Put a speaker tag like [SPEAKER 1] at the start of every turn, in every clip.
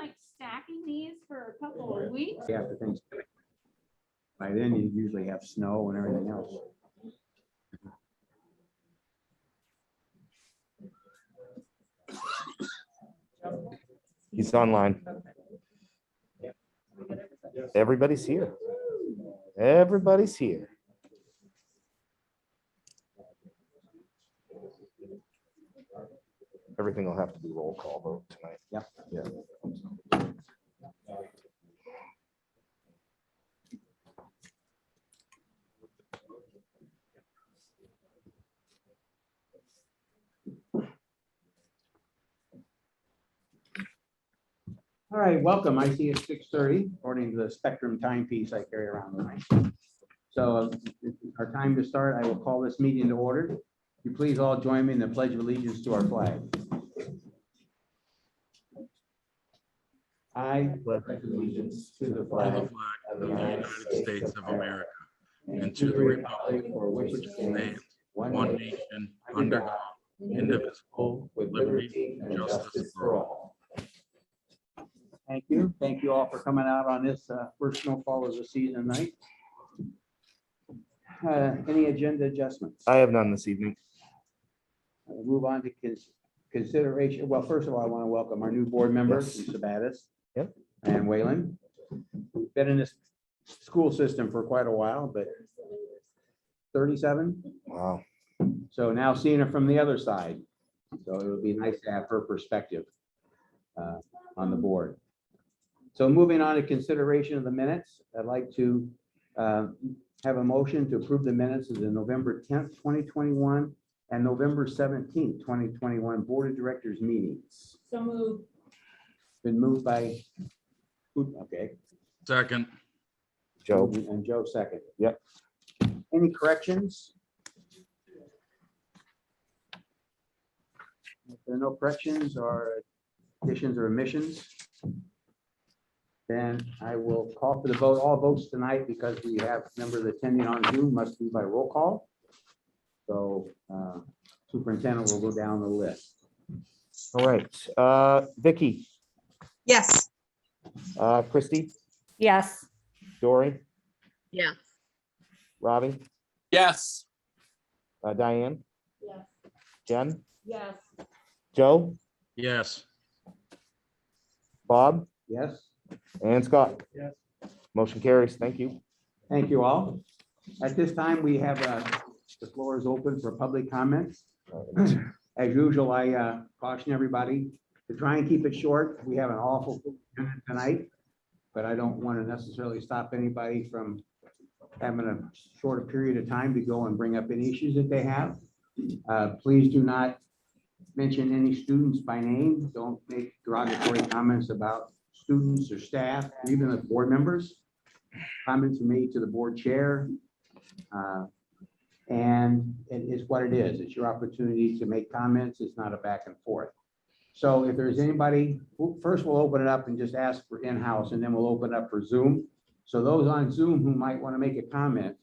[SPEAKER 1] like stacking these for a couple of weeks.
[SPEAKER 2] After Thanksgiving. By then you usually have snow and everything else.
[SPEAKER 3] He's online. Everybody's here. Everybody's here. Everything will have to be roll call vote tonight.
[SPEAKER 2] Yep.
[SPEAKER 3] Yeah.
[SPEAKER 2] All right, welcome. I see it's 6:30, according to the Spectrum timepiece I carry around tonight. So our time to start, I will call this meeting to order. You please all join me in the Pledge of Allegiance to our flag. I pledge allegiance to the flag
[SPEAKER 4] of the United States of America and to the republic for which it stands, one nation, under God, indivisible, with liberty and justice for all.
[SPEAKER 2] Thank you. Thank you all for coming out on this first snowfall of the season night. Any agenda adjustments?
[SPEAKER 3] I have none this evening.
[SPEAKER 2] We'll move on to consideration. Well, first of all, I want to welcome our new board members,
[SPEAKER 3] Yes.
[SPEAKER 2] Sabatis.
[SPEAKER 3] Yep.
[SPEAKER 2] And Wayland. We've been in this school system for quite a while, but 37.
[SPEAKER 3] Wow.
[SPEAKER 2] So now seeing her from the other side. So it would be nice to have her perspective on the board. So moving on to consideration of the minutes, I'd like to have a motion to approve the minutes of the November 10th, 2021 and November 17th, 2021 Board of Directors meetings.
[SPEAKER 1] So moved.
[SPEAKER 2] Been moved by, okay,
[SPEAKER 4] Second,
[SPEAKER 3] Joe.
[SPEAKER 2] and Joe second.
[SPEAKER 3] Yep.
[SPEAKER 2] Any corrections? If there are no corrections or additions or omissions, then I will call for the vote. All votes tonight, because we have members attending on Zoom, must be by roll call. So superintendent will go down the list.
[SPEAKER 3] All right. Vicky,
[SPEAKER 5] Yes.
[SPEAKER 3] Christy,
[SPEAKER 1] Yes.
[SPEAKER 3] Dory,
[SPEAKER 5] Yes.
[SPEAKER 3] Robbie,
[SPEAKER 6] Yes.
[SPEAKER 3] Diane,
[SPEAKER 1] Yes.
[SPEAKER 3] Jen,
[SPEAKER 1] Yes.
[SPEAKER 3] Joe,
[SPEAKER 4] yes.
[SPEAKER 3] Bob,
[SPEAKER 2] Yes,
[SPEAKER 3] and Scott.
[SPEAKER 2] Yes.
[SPEAKER 3] Motion carries. Thank you.
[SPEAKER 2] thank you all. At this time, we have the floor is open for public comments. As usual, I caution everybody to try and keep it short. We have an awful agenda tonight, but I don't want to necessarily stop anybody from having a shorter period of time to go and bring up any issues that they have. Please do not mention any students by name. Don't make derogatory comments about students or staff, or even the board members. Comments are made to the board chair. And it is what it is. It's your opportunity to make comments. It's not a back and forth. So if there's anybody, first we'll open it up and just ask for in-house, and then we'll open up for Zoom. So those on Zoom who might want to make a comment,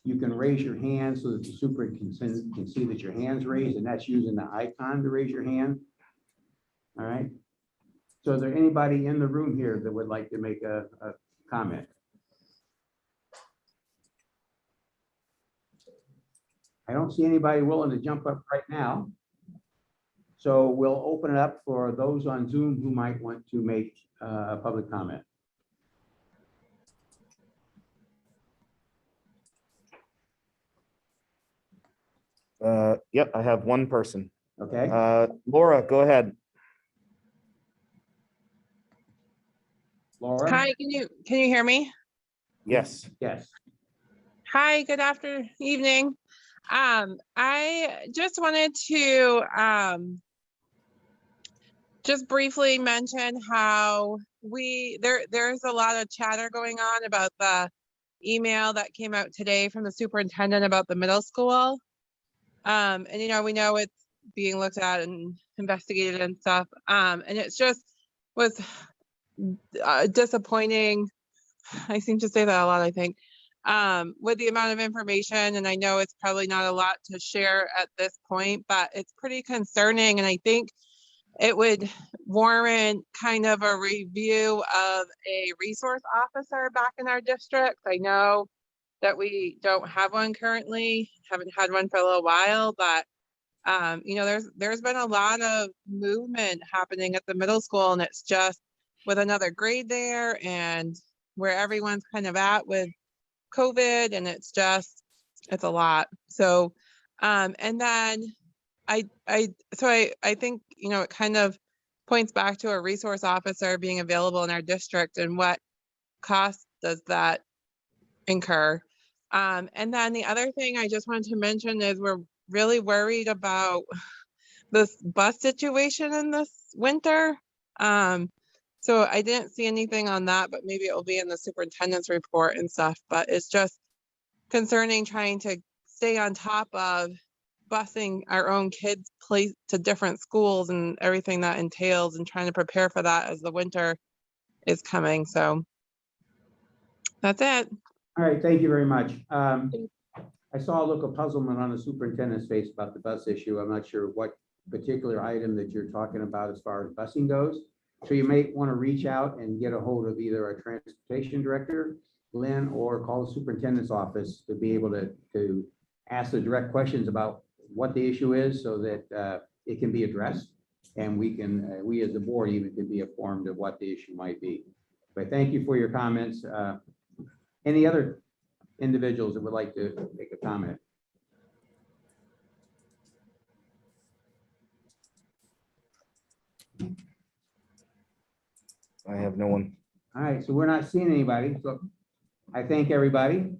[SPEAKER 2] you can raise your hand so that the superintendent can see that your hand's raised, and that's using the icon to raise your hand. All right. So is there anybody in the room here that would like to make a comment? I don't see anybody willing to jump up right now. So we'll open it up for those on Zoom who might want to make a public comment.
[SPEAKER 3] Yep, I have one person.
[SPEAKER 2] Okay,
[SPEAKER 3] Laura, go ahead.
[SPEAKER 2] Laura?
[SPEAKER 5] Hi, can you hear me?
[SPEAKER 3] Yes.
[SPEAKER 2] Yes.
[SPEAKER 5] Hi, good evening. I just wanted to just briefly mention how there's a lot of chatter going on about the email that came out today from the superintendent about the middle school. And we know it's being looked at and investigated and stuff. And it's just was disappointing. I seem to say that a lot, I think, with the amount of information. And I know it's probably not a lot to share at this point, but it's pretty concerning. And I think it would warrant kind of a review of a resource officer back in our district. I know that we don't have one currently, haven't had one for a little while, but you know, there's been a lot of movement happening at the middle school, and it's just with another grade there and where everyone's kind of at with COVID, and it's a lot. So, and then I think, you know, it kind of points back to a resource officer being available in our district and what cost does that incur. And then the other thing I just wanted to mention is we're really worried about this bus situation in this winter. So I didn't see anything on that, but maybe it will be in the superintendent's report and stuff, but it's just concerning trying to stay on top of busing our own kids place to different schools and everything that entails, and trying to prepare for that as the winter is coming. So that's it.
[SPEAKER 2] All right, thank you very much. I saw a look of puzzlement on the superintendent's face about the bus issue. I'm not sure what particular item that you're talking about as far as busing goes. So you may want to reach out and get a hold of either our transportation director, Lynn, or call the superintendent's office to be able to ask the direct questions about what the issue is, so that it can be addressed, and we as the board even can be informed of what the issue might be. But thank you for your comments. Any other individuals that would like to make a comment?
[SPEAKER 3] I have no one.
[SPEAKER 2] All right, so we're not seeing anybody, so I thank everybody.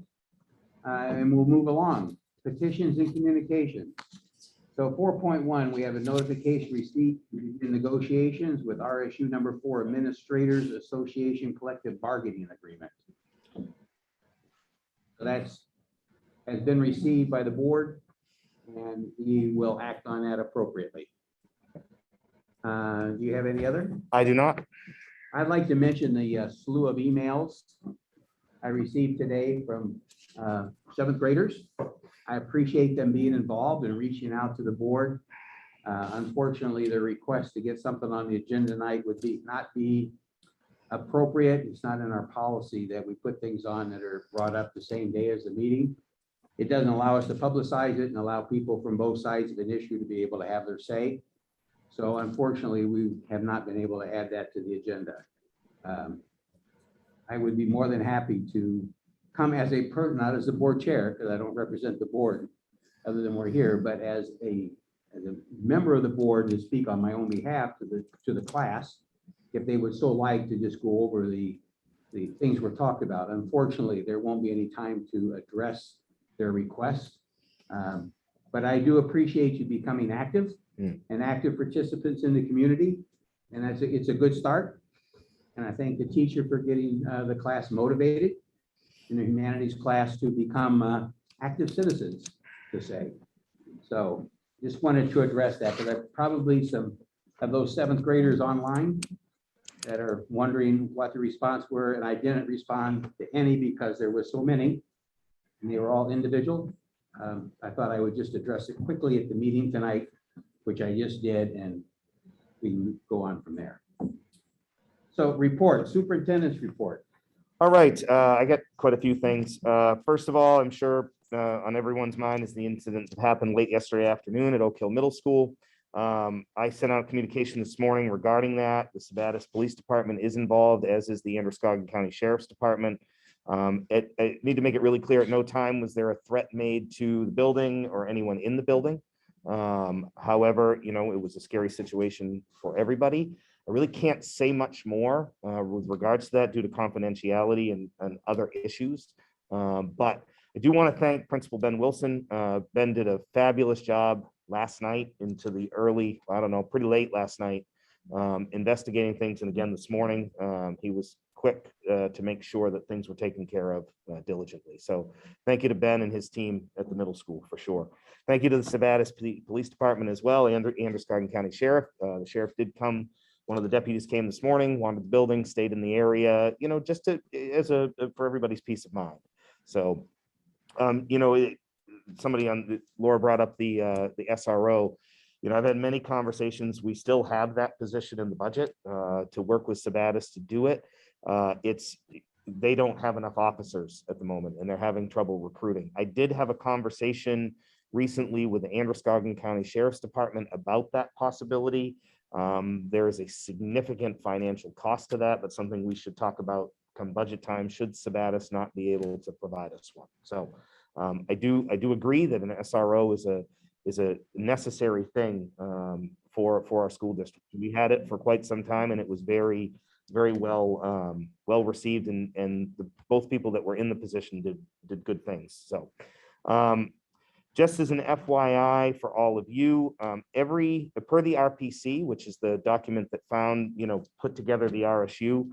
[SPEAKER 2] And we'll move along. Petitions and communications. So 4.1, we have a notification receipt in negotiations with RSU number 4 Administrators Association Collective Bargaining Agreement. So that's has been received by the board, and we will act on that appropriately. Do you have any other?
[SPEAKER 3] I do not.
[SPEAKER 2] I'd like to mention the slew of emails I received today from 7th graders. I appreciate them being involved and reaching out to the board. Unfortunately, the request to get something on the agenda tonight would not be appropriate. It's not in our policy that we put things on that are brought up the same day as the meeting. It doesn't allow us to publicize it and allow people from both sides of an issue to be able to have their say. So unfortunately, we have not been able to add that to the agenda. I would be more than happy to come as a person, not as the board chair, because I don't represent the board other than we're here, but as a member of the board to speak on my own behalf to the class, if they would so like to just go over the things we're talking about. Unfortunately, there won't be any time to address their requests. But I do appreciate you becoming active and active participants in the community. And it's a good start. And I thank the teacher for getting the class motivated in the humanities class to become active citizens, to say. So just wanted to address that, because I probably some of those 7th graders online that are wondering what the response were, and I didn't respond to any because there were so many and they were all individual. I thought I would just address it quickly at the meeting tonight, which I just did, and we can go on from there. So report, superintendent's report.
[SPEAKER 3] All right, I got quite a few things. First of all, I'm sure on everyone's mind is the incident that happened late yesterday afternoon at Oak Hill Middle School. I sent out communication this morning regarding that. The Sabattis Police Department is involved, as is the Androscoggin County Sheriff's Department. I need to make it really clear, at no time was there a threat made to the building or anyone in the building. However, you know, it was a scary situation for everybody. I really can't say much more with regards to that due to confidentiality and other issues. But I do want to thank Principal Ben Wilson. Ben did a fabulous job last night into the early, I don't know, pretty late last night, investigating things. And again, this morning, he was quick to make sure that things were taken care of diligently. So thank you to Ben and his team at the middle school for sure. Thank you to the Sabattis Police Department as well, and Androscoggin County Sheriff. The sheriff did come. One of the deputies came this morning, wanted the building, stayed in the area, you know, just to for everybody's peace of mind. So, you know, somebody Laura brought up the SRO. I've had many conversations. We still have that position in the budget to work with Sabatis to do it. They don't have enough officers at the moment, and they're having trouble recruiting. I did have a conversation recently with the Androscoggin County Sheriff's Department about that possibility. There is a significant financial cost to that, but something we should talk about come budget time should Sabatis not be able to provide us one. So I do agree that an SRO is a necessary thing for our school district. We had it for quite some time, and it was very well received, and both people that were in the position did good things. So just as an FYI for all of you, per the RPC, which is the document that put together the RSU,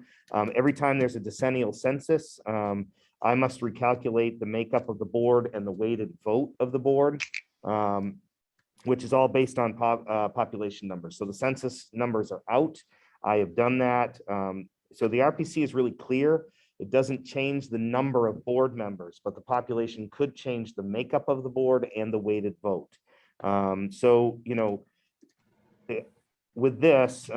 [SPEAKER 3] every time there's a decennial census, I must recalculate the makeup of the board and the weighted vote of the board, which is all based on population numbers. So the census numbers are out. I have done that. So the RPC is really clear. It doesn't change the number of board members, but the population could change the makeup of the board and the weighted vote. With this,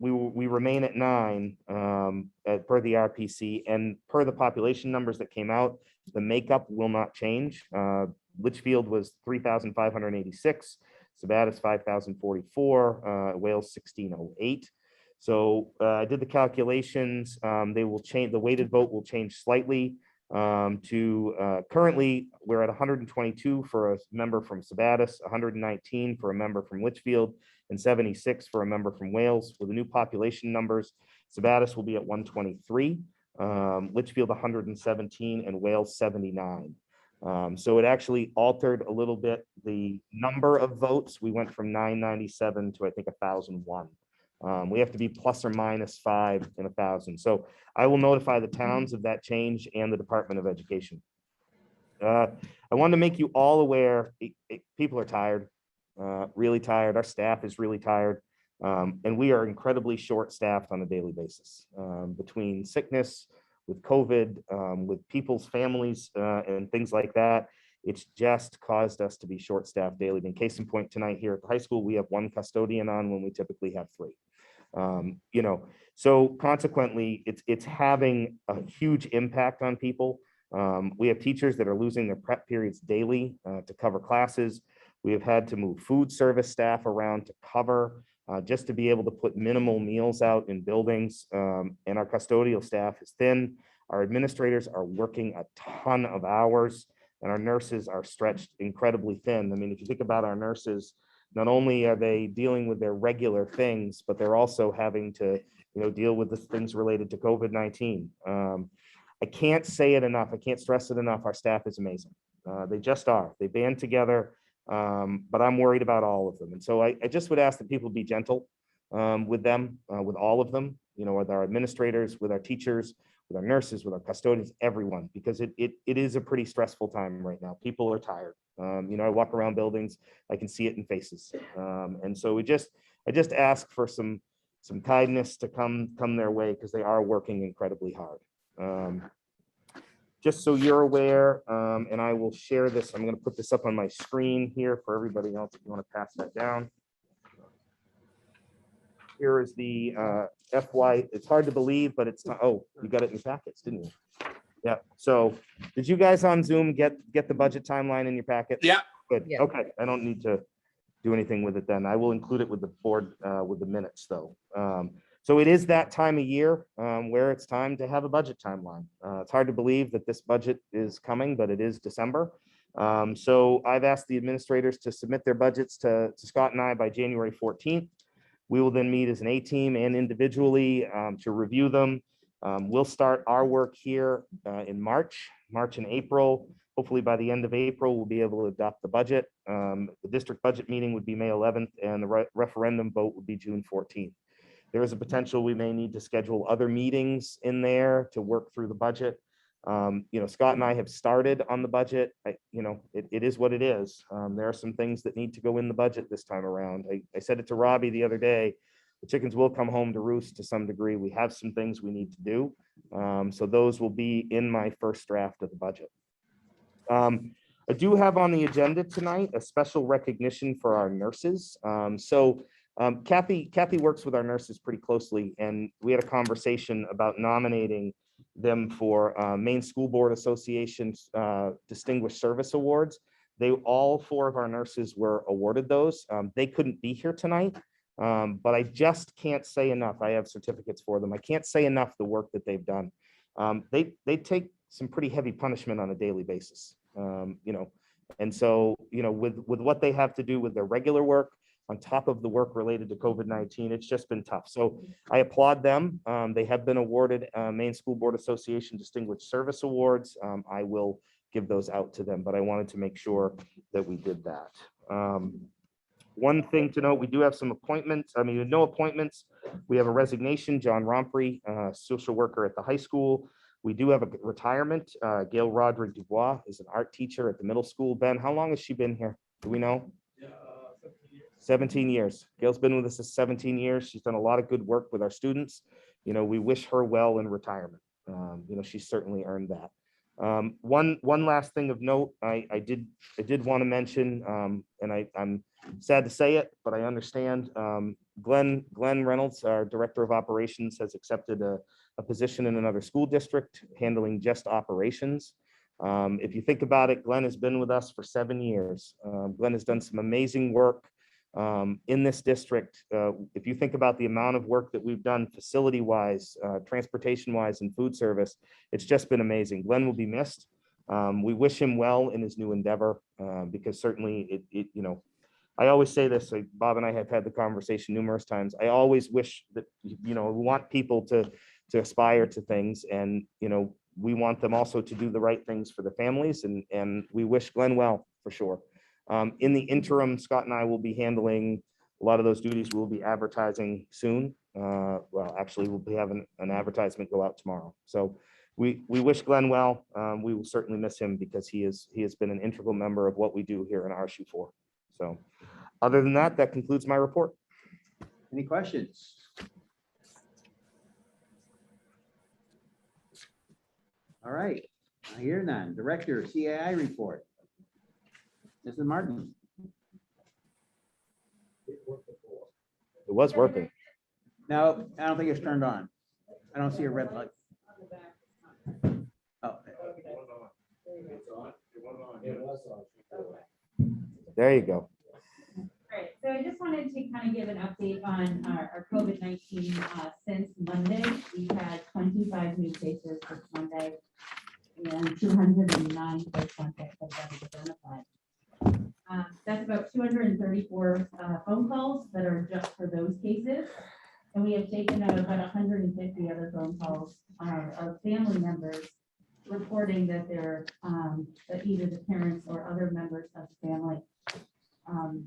[SPEAKER 3] we remain at 9 per the RPC, and per the population numbers that came out, the makeup will not change. Litchfield was 3,586, Sabatis 5,044, Wales 1,608. So I did the calculations. They will change. The weighted vote will change slightly currently we're at 122 for a member from Sabatis, 119 for a member from Litchfield, and 76 for a member from Wales. With the new population numbers, Sabatis will be at 123, Litchfield 117, and Wales 79. So it actually altered a little bit the number of votes. We went from 997 to I think 1,001. We have to be plus or minus 5 in 1,000. So I will notify the towns of that change and the Department of Education. I wanted to make you all aware, people are tired, really tired. Our staff is really tired. And we are incredibly short-staffed on a daily basis between sickness, with COVID, with people's families and things like that. It's just caused us to be short-staffed daily. In case in point, tonight here at the high school, we have 1 custodian on when we typically have 3. So consequently, it's having a huge impact on people. We have teachers that are losing their prep periods daily to cover classes. We have had to move food service staff around to cover just to be able to put minimal meals out in buildings. And our custodial staff is thin. Our administrators are working a ton of hours, and our nurses are stretched incredibly thin. I mean, if you think about our nurses, not only are they dealing with their regular things, but they're also having to, deal with the things related to COVID-19. I can't say it enough. I can't stress it enough. Our staff is amazing. They just are. They band together, but I'm worried about all of them. And so I just would ask that people be gentle with them, with all of them, with our administrators, with our teachers, with our nurses, with our custodians, everyone, because it is a pretty stressful time right now. People are tired. I walk around buildings, I can see it in faces. And so I just ask for some kindness to come their way, because they are working incredibly hard. Just so you're aware, and I will share this, I'm going to put this up on my screen here for everybody else if you want to pass that down. Here is the FY, it's hard to believe, but it's not, oh, you got it in your packets, didn't you? Yeah, so did you guys on Zoom get the budget timeline in your packet?
[SPEAKER 4] Yeah.
[SPEAKER 3] Good,
[SPEAKER 5] Yeah.
[SPEAKER 3] okay, I don't need to do anything with it then. I will include it with the board, with the minutes though. So it is that time of year where it's time to have a budget timeline. It's hard to believe that this budget is coming, but it is December. So I've asked the administrators to submit their budgets to Scott and I by January 14th. We will then meet as an A-team and individually to review them. We'll start our work here in March and April. Hopefully by the end of April, we'll be able to adopt the budget. The district budget meeting would be May 11th and the referendum vote would be June 14th. There is a potential we may need to schedule other meetings in there to work through the budget. Scott and I have started on the budget. It is what it is. There are some things that need to go in the budget this time around. I said it to Robbie the other day, the chickens will come home to roost to some degree. We have some things we need to do. So those will be in my first draft of the budget. I do have on the agenda tonight a special recognition for our nurses. Kathy works with our nurses pretty closely, and we had a conversation about nominating them for Maine School Board Association's Distinguished Service Awards. All 4 of our nurses were awarded those. They couldn't be here tonight, but I just can't say enough. I have certificates for them. I can't say enough the work that they've done. They take some pretty heavy punishment on a daily basis, and so, with what they have to do with their regular work on top of the work related to COVID-19, it's just been tough. So I applaud them. They have been awarded Maine School Board Association Distinguished Service Awards. I will give those out to them, but I wanted to make sure that we did that. One thing to note, we do have some appointments. No appointments. We have a resignation, John Romprey, social worker at the high school. We do have a retirement. Gail Roderick Dubois is an art teacher at the middle school. Ben, how long has she been here? Do we know? 17 years. Gail's been with us for 17 years. She's done a lot of good work with our students. We wish her well in retirement. She certainly earned that. One last thing of note, I did want to mention, and I'm sad to say it, but I understand. Glenn Reynolds, our director of operations, has accepted a position in another school district handling just operations. If you think about it, Glenn has been with us for 7 years. Glenn has done some amazing work in this district. If you think about the amount of work that we've done facility-wise, transportation-wise, and food service, it's just been amazing. Glenn will be missed. We wish him well in his new endeavor, because certainly I always say this, like Bob and I have had the conversation numerous times. I always wish that, we want people to aspire to things, and, we want them also to do the right things for the families, and we wish Glenn well, for sure. In the interim, Scott and I will be handling a lot of those duties. We'll be advertising soon. Well, actually, we'll be having an advertisement go out tomorrow. So we wish Glenn well. We will certainly miss him, because he has been an integral member of what we do here in RSU4. So other than that, that concludes my report.
[SPEAKER 2] Any questions? All right, I hear none. Director, CAI report. Mrs. Martin.
[SPEAKER 3] It was working.
[SPEAKER 2] No, I don't think it's turned on. I don't see a red light. Oh,
[SPEAKER 3] There you go.
[SPEAKER 1] All right, so I just wanted to kind of give an update on our COVID-19 since Monday. We've had 25 new cases since Monday, and 209 first contacts have been identified. That's about 234 phone calls that are just for those cases. And we have taken out about 150 other phone calls of family members reporting that they're that either the parents or other members of the family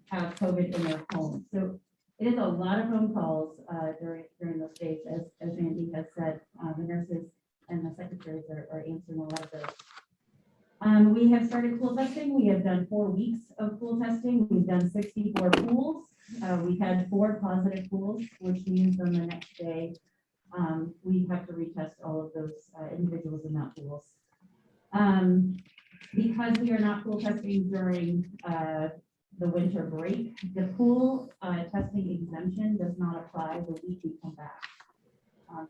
[SPEAKER 1] have COVID in their home. So it is a lot of phone calls during those days, as Andy has said. The nurses and the secretaries are answering a lot of those. We have started pool testing. We have done 4 weeks of pool testing. We've done 64 pools. We had 4 positive pools, which means on the next day, we have to retest all of those individuals in that pools. Because we are not pool testing during the winter break, the pool testing exemption does not apply the week we come back.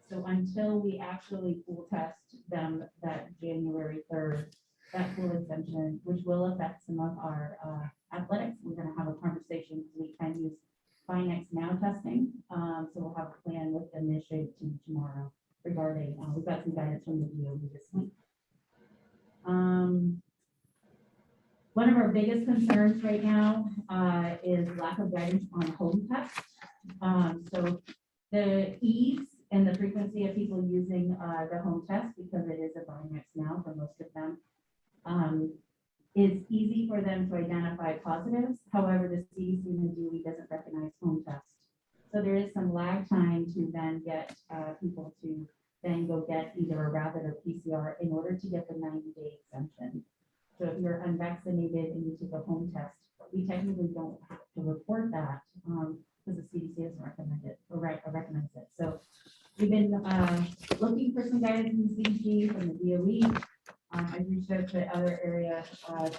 [SPEAKER 1] So until we actually pool test them that January 3rd, that pool exemption, which will affect some of our athletics, we're going to have a conversation. We can use Finex now testing. So we'll have a plan with the initiative team tomorrow regarding, we've got some guidance from the DOE this week. One of our biggest concerns right now is lack of guidance on home tests. So the ease and the frequency of people using the home test, because it is a Finex now for most of them, it's easy for them to identify positives. However, the CDC and the DOE doesn't recognize home tests. So there is some lag time to then get people to then go get either a rapid or PCR in order to get the 90-day exemption. So if you're unvaccinated and you take a home test, we technically don't have to report that because the CDC doesn't recommend it or recommends it. So we've been looking for some guidance from the CDC, from the DOE. I reached out with the other area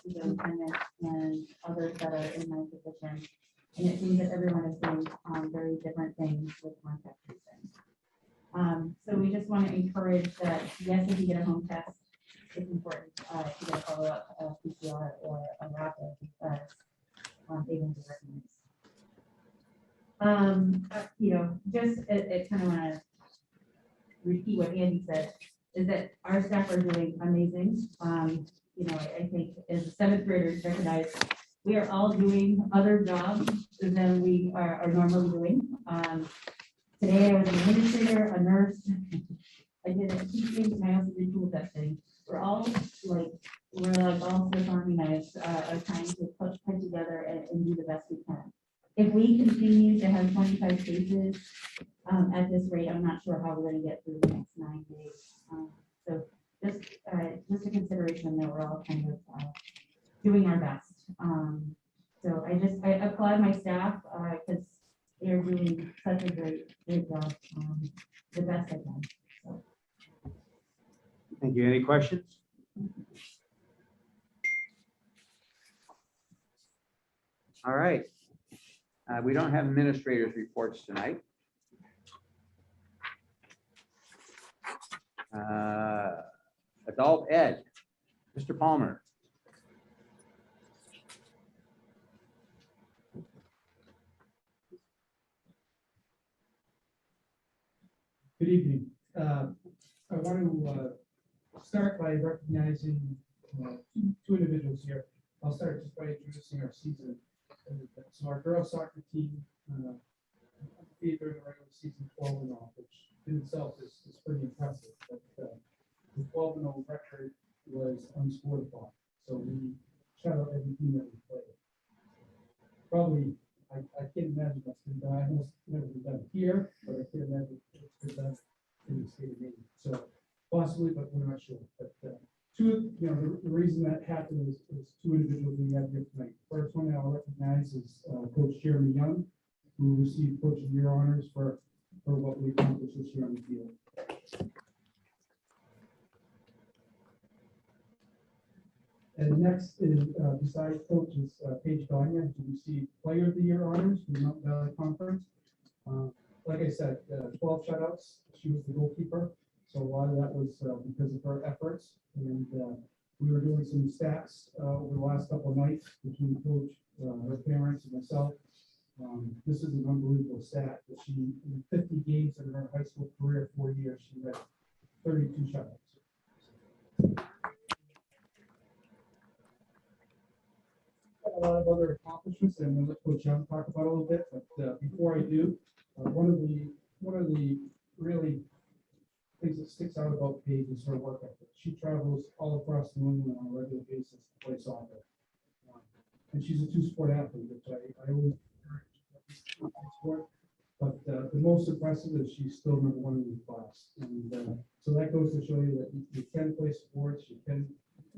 [SPEAKER 1] superintendents and others that are in my position. And it seems that everyone is doing very different things with contact tracing. So we just want to encourage that, yes, if you get a home test, it's important to get a follow-up PCR or a rapid because they won't be recognized. You know, just it kind of want to repeat what Andy said, is that our staff are doing amazing. You know, I think as seventh graders recognize, we are all doing other jobs than we are normally doing. Today I was an administrator, a nurse. I did teaching, and I also did tool testing. We're all like all Swiss Army knives are trying to put together and do the best we can. If we continue to have 25 cases at this rate, I'm not sure how we're going to get through the next 9 days. So just a consideration that we're all kind of doing our best. So I applaud my staff because they're doing such a great job, the best I can. So.
[SPEAKER 2] Thank you. Any questions? All right. We don't have administrators reports tonight. Adult ed, Mr. Palmer.
[SPEAKER 6] Good evening. I want to start by recognizing two individuals here. I'll start just by introducing our season. So our girls soccer team undefeated during the regular season, 12-0, which in itself is pretty impressive. But the 12-0 record was unscored upon. So we shout out every team that we played. Probably, I can't imagine what's been done. I almost never been done here, but I can't imagine it's been done in the state of Maine. So possibly, but we're not sure. But the reason that happened is two individuals we have here tonight. First one I'll recognize is Coach Jeremy Young, who received Coach of the Year honors for what we accomplished this year on the field. And next is, besides Coach, is Paige Ganya, who received Player of the Year honors from the Mountain Valley Conference. Like I said, 12 shutouts. She was the goalkeeper. So a lot of that was because of her efforts. And we were doing some stats over the last couple of nights between the coach, her parents, and myself. This is an unbelievable stat that she, in 50 games in her high school career, 4 years, she had 32 shutouts. A lot of other accomplishments, and I'm going to let Coach Young talk about a little bit. But before I do, one of the really things that sticks out about Paige is her work ethic. She travels all across New England on a regular basis to play soccer, and she's a two-sport athlete, which I always encourage sport. But the most impressive is she's still number one in the class, and so that goes to show you that you can play sports, you can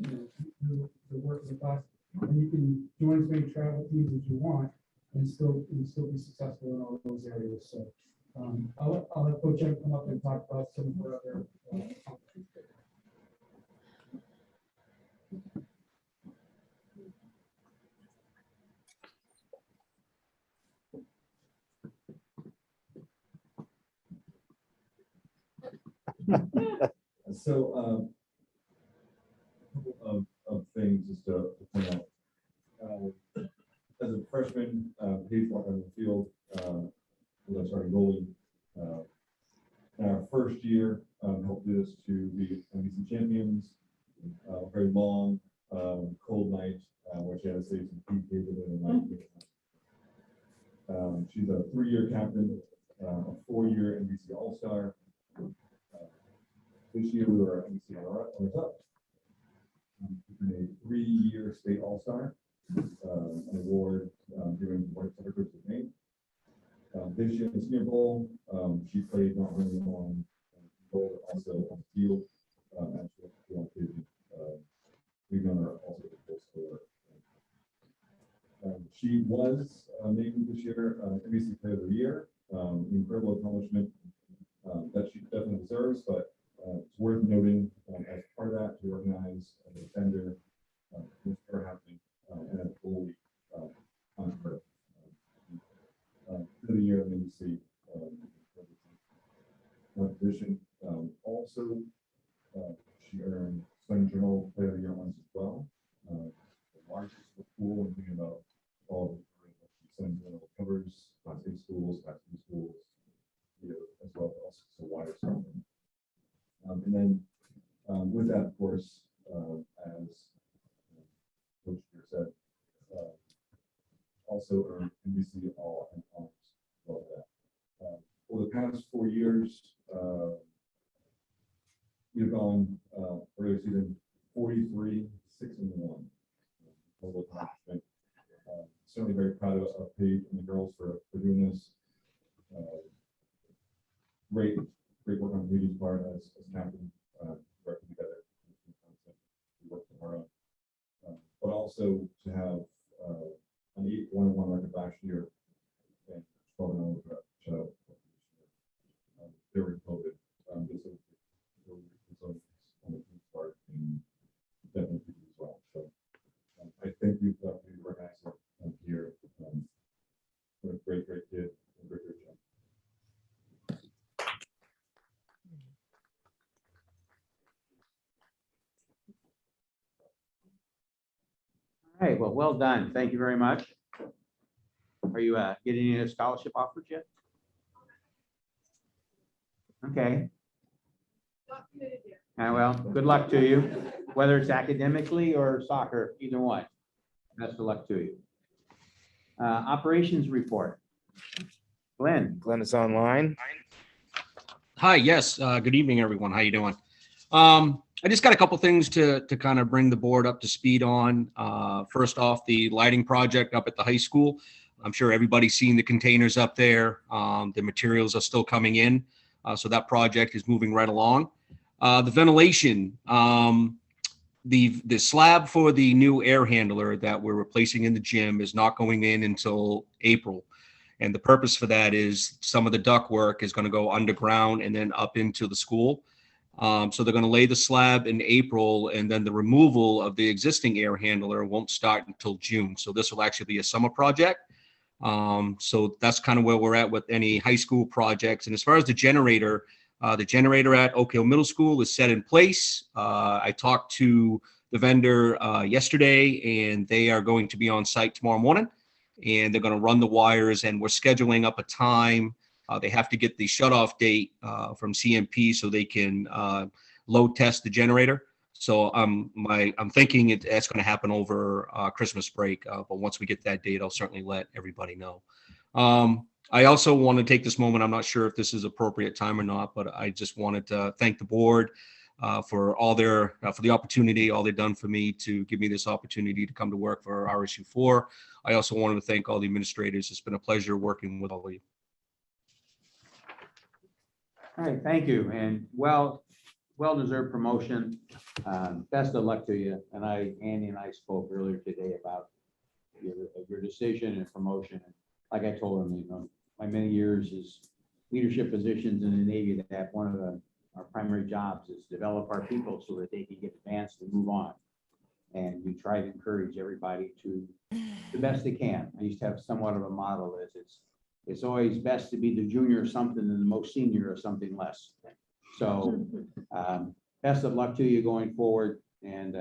[SPEAKER 6] do the work in the class. And you can join as many travel teams as you want and still be successful in all those areas. So I'll let Coach Ed come up and talk about some of our other
[SPEAKER 7] So of things just to point out. As a freshman, Paige walked on the field as I started goalie. In our first year, helped lead us to be NBC champions. A very long, cold night, where she had to save some PKs within the night. She's a 3-year captain, a 4-year NBC All-Star. This year we were NBC runners-up. A 3-year state All-Star, an award given to White Center Groups of Maine. This year in the Senior Bowl, she played not only on goal, but also on the field. We've done her also a goal scorer. She was named this year NBC Player of the Year, an incredible accomplishment that she definitely deserves, but it's worth noting as part of that to recognize a defender the year in NBC. Position. Also, she earned Sun Journal Player of the Year once as well. The largest of the pool, and thinking about all the Sun Journal covers, Class A schools, Class B schools, as well as also a wider spectrum. And then with that, of course, as Coach Spear said, also earned NBC All and Honors as well as that. For the past 4 years, we've gone earlier season 43, 6-1. Total accomplishment. Certainly very proud of Paige and the girls for doing this. Great work on Page's part as captain, working together. We worked hard on, but also to have an 8-1-1 record last year and 12-0 shutout. During COVID, this is on the team's part and definitely as well. So I think we've recognized it here. What a great kid, and great job.
[SPEAKER 2] All right, well done. Thank you very much. Are you getting any scholarship offers yet? Okay. Well, good luck to you, whether it's academically or soccer, either one. Best of luck to you. Operations report. Glenn.
[SPEAKER 3] Glenn is online.
[SPEAKER 8] Hi, yes. Good evening, everyone. How you doing? I just got a couple things to kind of bring the board up to speed on. First off, the lighting project up at the high school. I'm sure everybody's seen the containers up there. The materials are still coming in. So that project is moving right along. The ventilation, the slab for the new air handler that we're replacing in the gym is not going in until April. And the purpose for that is some of the duct work is going to go underground and then up into the school. So they're going to lay the slab in April, and then the removal of the existing air handler won't start until June. So this will actually be a summer project. So that's kind of where we're at with any high school projects. And as far as the generator at Oak Hill Middle School is set in place. I talked to the vendor yesterday, and they are going to be on site tomorrow morning, and they're going to run the wires, and we're scheduling up a time. They have to get the shutoff date from CMP so they can load test the generator. So I'm thinking it's going to happen over Christmas break. But once we get that date, I'll certainly let everybody know. I also want to take this moment. I'm not sure if this is appropriate time or not, but I just wanted to thank the board for the opportunity, all they've done for me to give me this opportunity to come to work for RSU4. I also wanted to thank all the administrators. It's been a pleasure working with all of you.
[SPEAKER 2] All right, thank you, and well-deserved promotion. Best of luck to you. And Andy and I spoke earlier today about your decision and promotion. Like I told him, my many years is leadership positions in the Navy, that one of our primary jobs is develop our people so that they can get advanced and move on. And we try to encourage everybody to the best they can. I used to have somewhat of a model as it's always best to be the junior of something than the most senior of something less. So best of luck to you going forward, and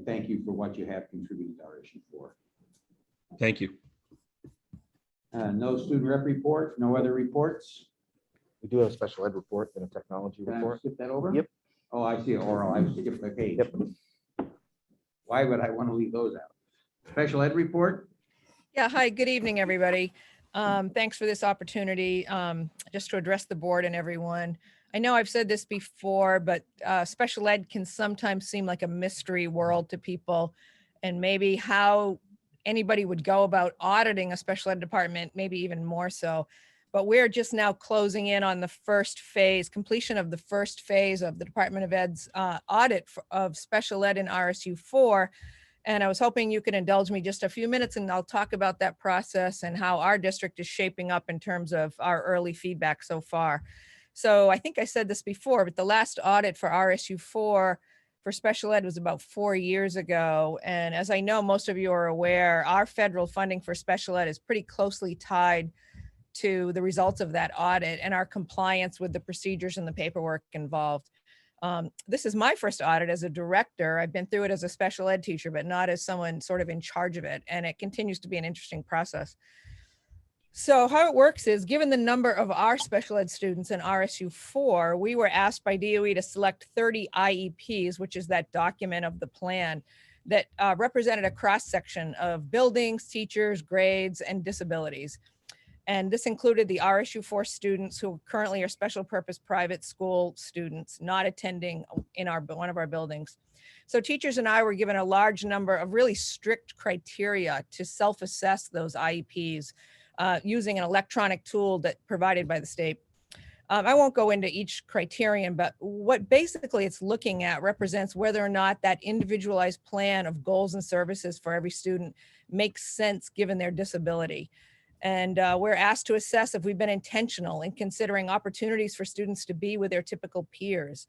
[SPEAKER 2] thank you for what you have contributed to RSU4.
[SPEAKER 8] Thank you.
[SPEAKER 2] No student rep report, no other reports.
[SPEAKER 3] We do have a special ed report and a technology
[SPEAKER 2] Can I
[SPEAKER 3] report.
[SPEAKER 2] skip that over?
[SPEAKER 3] Yep.
[SPEAKER 2] Oh, I see oral. I skipped the page.
[SPEAKER 3] Yep.
[SPEAKER 2] Why would I want to leave those out? Special ed report?
[SPEAKER 9] Yeah, hi, good evening, everybody. Thanks for this opportunity, just to address the board and everyone. I know I've said this before, but special ed can sometimes seem like a mystery world to people, and maybe how anybody would go about auditing a special ed department, maybe even more so. But we're just now closing in on the first phase, completion of the first phase of the Department of Ed's audit of special ed in RSU4. And I was hoping you could indulge me just a few minutes, and I'll talk about that process and how our district is shaping up in terms of our early feedback so far. So I think I said this before, but the last audit for RSU4 for special ed was about 4 years ago. And as I know most of you are aware, our federal funding for special ed is pretty closely tied to the results of that audit and our compliance with the procedures and the paperwork involved. This is my first audit as a director. I've been through it as a special ed teacher, but not as someone sort of in charge of it. And it continues to be an interesting process. So how it works is, given the number of our special ed students in RSU4, we were asked by DOE to select 30 IEPs, which is that document of the plan that represented a cross-section of buildings, teachers, grades, and disabilities. And this included the RSU4 students who currently are special purpose private school students not attending in one of our buildings. So teachers and I were given a large number of really strict criteria to self-assess those IEPs using an electronic tool that provided by the state. I won't go into each criterion, but what basically it's looking at represents whether or not that individualized plan of goals and services for every student makes sense given their disability. And we're asked to assess if we've been intentional in considering opportunities for students to be with their typical peers.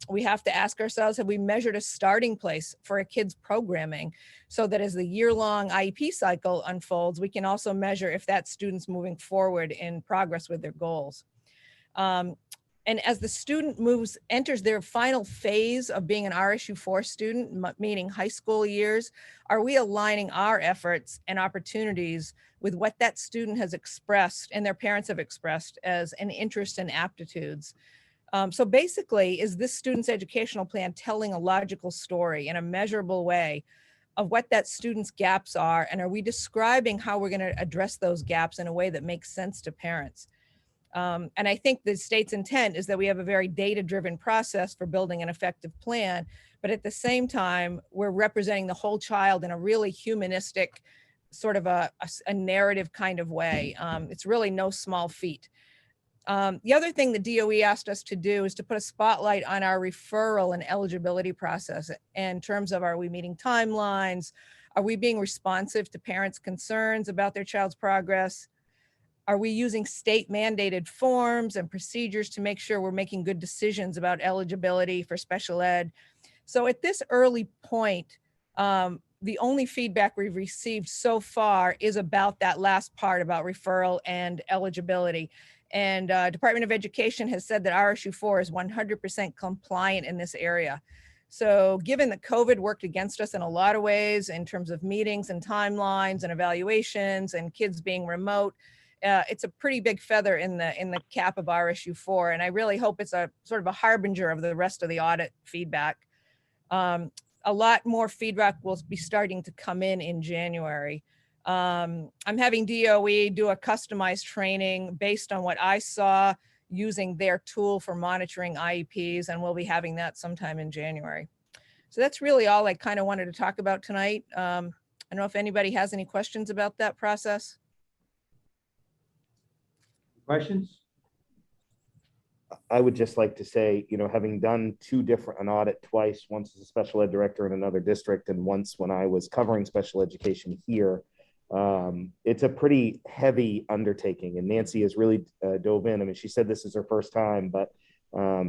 [SPEAKER 9] We have to ask ourselves, have we measured a starting place for a kid's programming so that as the year-long IEP cycle unfolds, we can also measure if that student's moving forward in progress with their goals. And as the student enters their final phase of being an RSU4 student, meaning high school years, are we aligning our efforts and opportunities with what that student has expressed and their parents have expressed as an interest and aptitudes? So basically, is this student's educational plan telling a logical story in a measurable way of what that student's gaps are? And are we describing how we're going to address those gaps in a way that makes sense to parents? And I think the state's intent is that we have a very data-driven process for building an effective plan, but at the same time, we're representing the whole child in a really humanistic, sort of a narrative kind of way. It's really no small feat. The other thing the DOE asked us to do is to put a spotlight on our referral and eligibility process in terms of, are we meeting timelines? Are we being responsive to parents' concerns about their child's progress? Are we using state mandated forms and procedures to make sure we're making good decisions about eligibility for special ed? So at this early point, the only feedback we've received so far is about that last part about referral and eligibility. And Department of Education has said that RSU4 is 100% compliant in this area. So given that COVID worked against us in a lot of ways in terms of meetings and timelines and evaluations and kids being remote, it's a pretty big feather in the cap of RSU4. And I really hope it's a sort of a harbinger of the rest of the audit feedback. A lot more feedback will be starting to come in January. I'm having DOE do a customized training based on what I saw using their tool for monitoring IEPs, and we'll be having that sometime in January. So that's really all I kind of wanted to talk about tonight. I don't know if anybody has any questions about that process.
[SPEAKER 2] Questions?
[SPEAKER 3] I would just like to say, having done an audit twice, once as a special ed director in another district and once when I was covering special education here, it's a pretty heavy undertaking, and Nancy has really dove in. I mean, she said this is her first time, but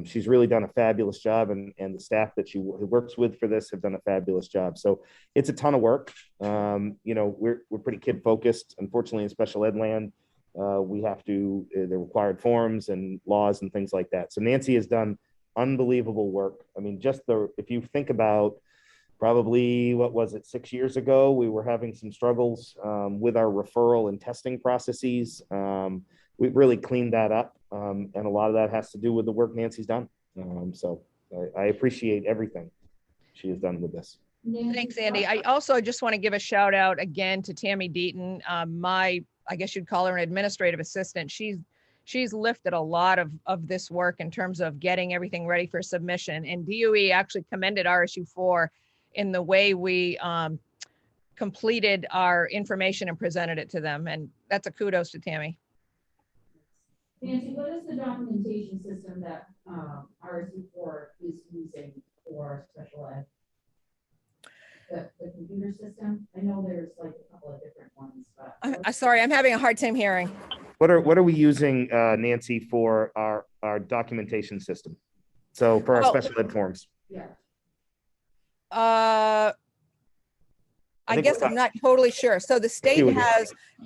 [SPEAKER 3] she's really done a fabulous job, and the staff that she works with for this have done a fabulous job. So it's a ton of work. We're pretty kid focused. Unfortunately, in special ed land, we have to the required forms and laws and things like that. So Nancy has done unbelievable work. I mean, if you think about probably, 6 years ago, we were having some struggles with our referral and testing processes. We've really cleaned that up. And a lot of that has to do with the work Nancy's done. So I appreciate everything she has done with this.
[SPEAKER 9] Thanks, Andy. I also just want to give a shout out again to Tammy Deaton, I guess you'd call her an administrative assistant. She's lifted a lot of this work in terms of getting everything ready for submission. And DOE actually commended RSU4 in the way we completed our information and presented it to them. And that's a kudos to Tammy.
[SPEAKER 1] Nancy, what is the documentation system that RSU4 is using for special ed? The computer system? I know there's like a couple of different ones, but
[SPEAKER 9] I'm sorry, I'm having a hard time hearing.
[SPEAKER 3] What are we using, Nancy, for our documentation system? So for our special ed forms.
[SPEAKER 1] yeah.
[SPEAKER 3] I
[SPEAKER 9] I
[SPEAKER 3] think
[SPEAKER 9] guess
[SPEAKER 3] we're
[SPEAKER 9] I'm not totally sure. So the state
[SPEAKER 3] Acuity.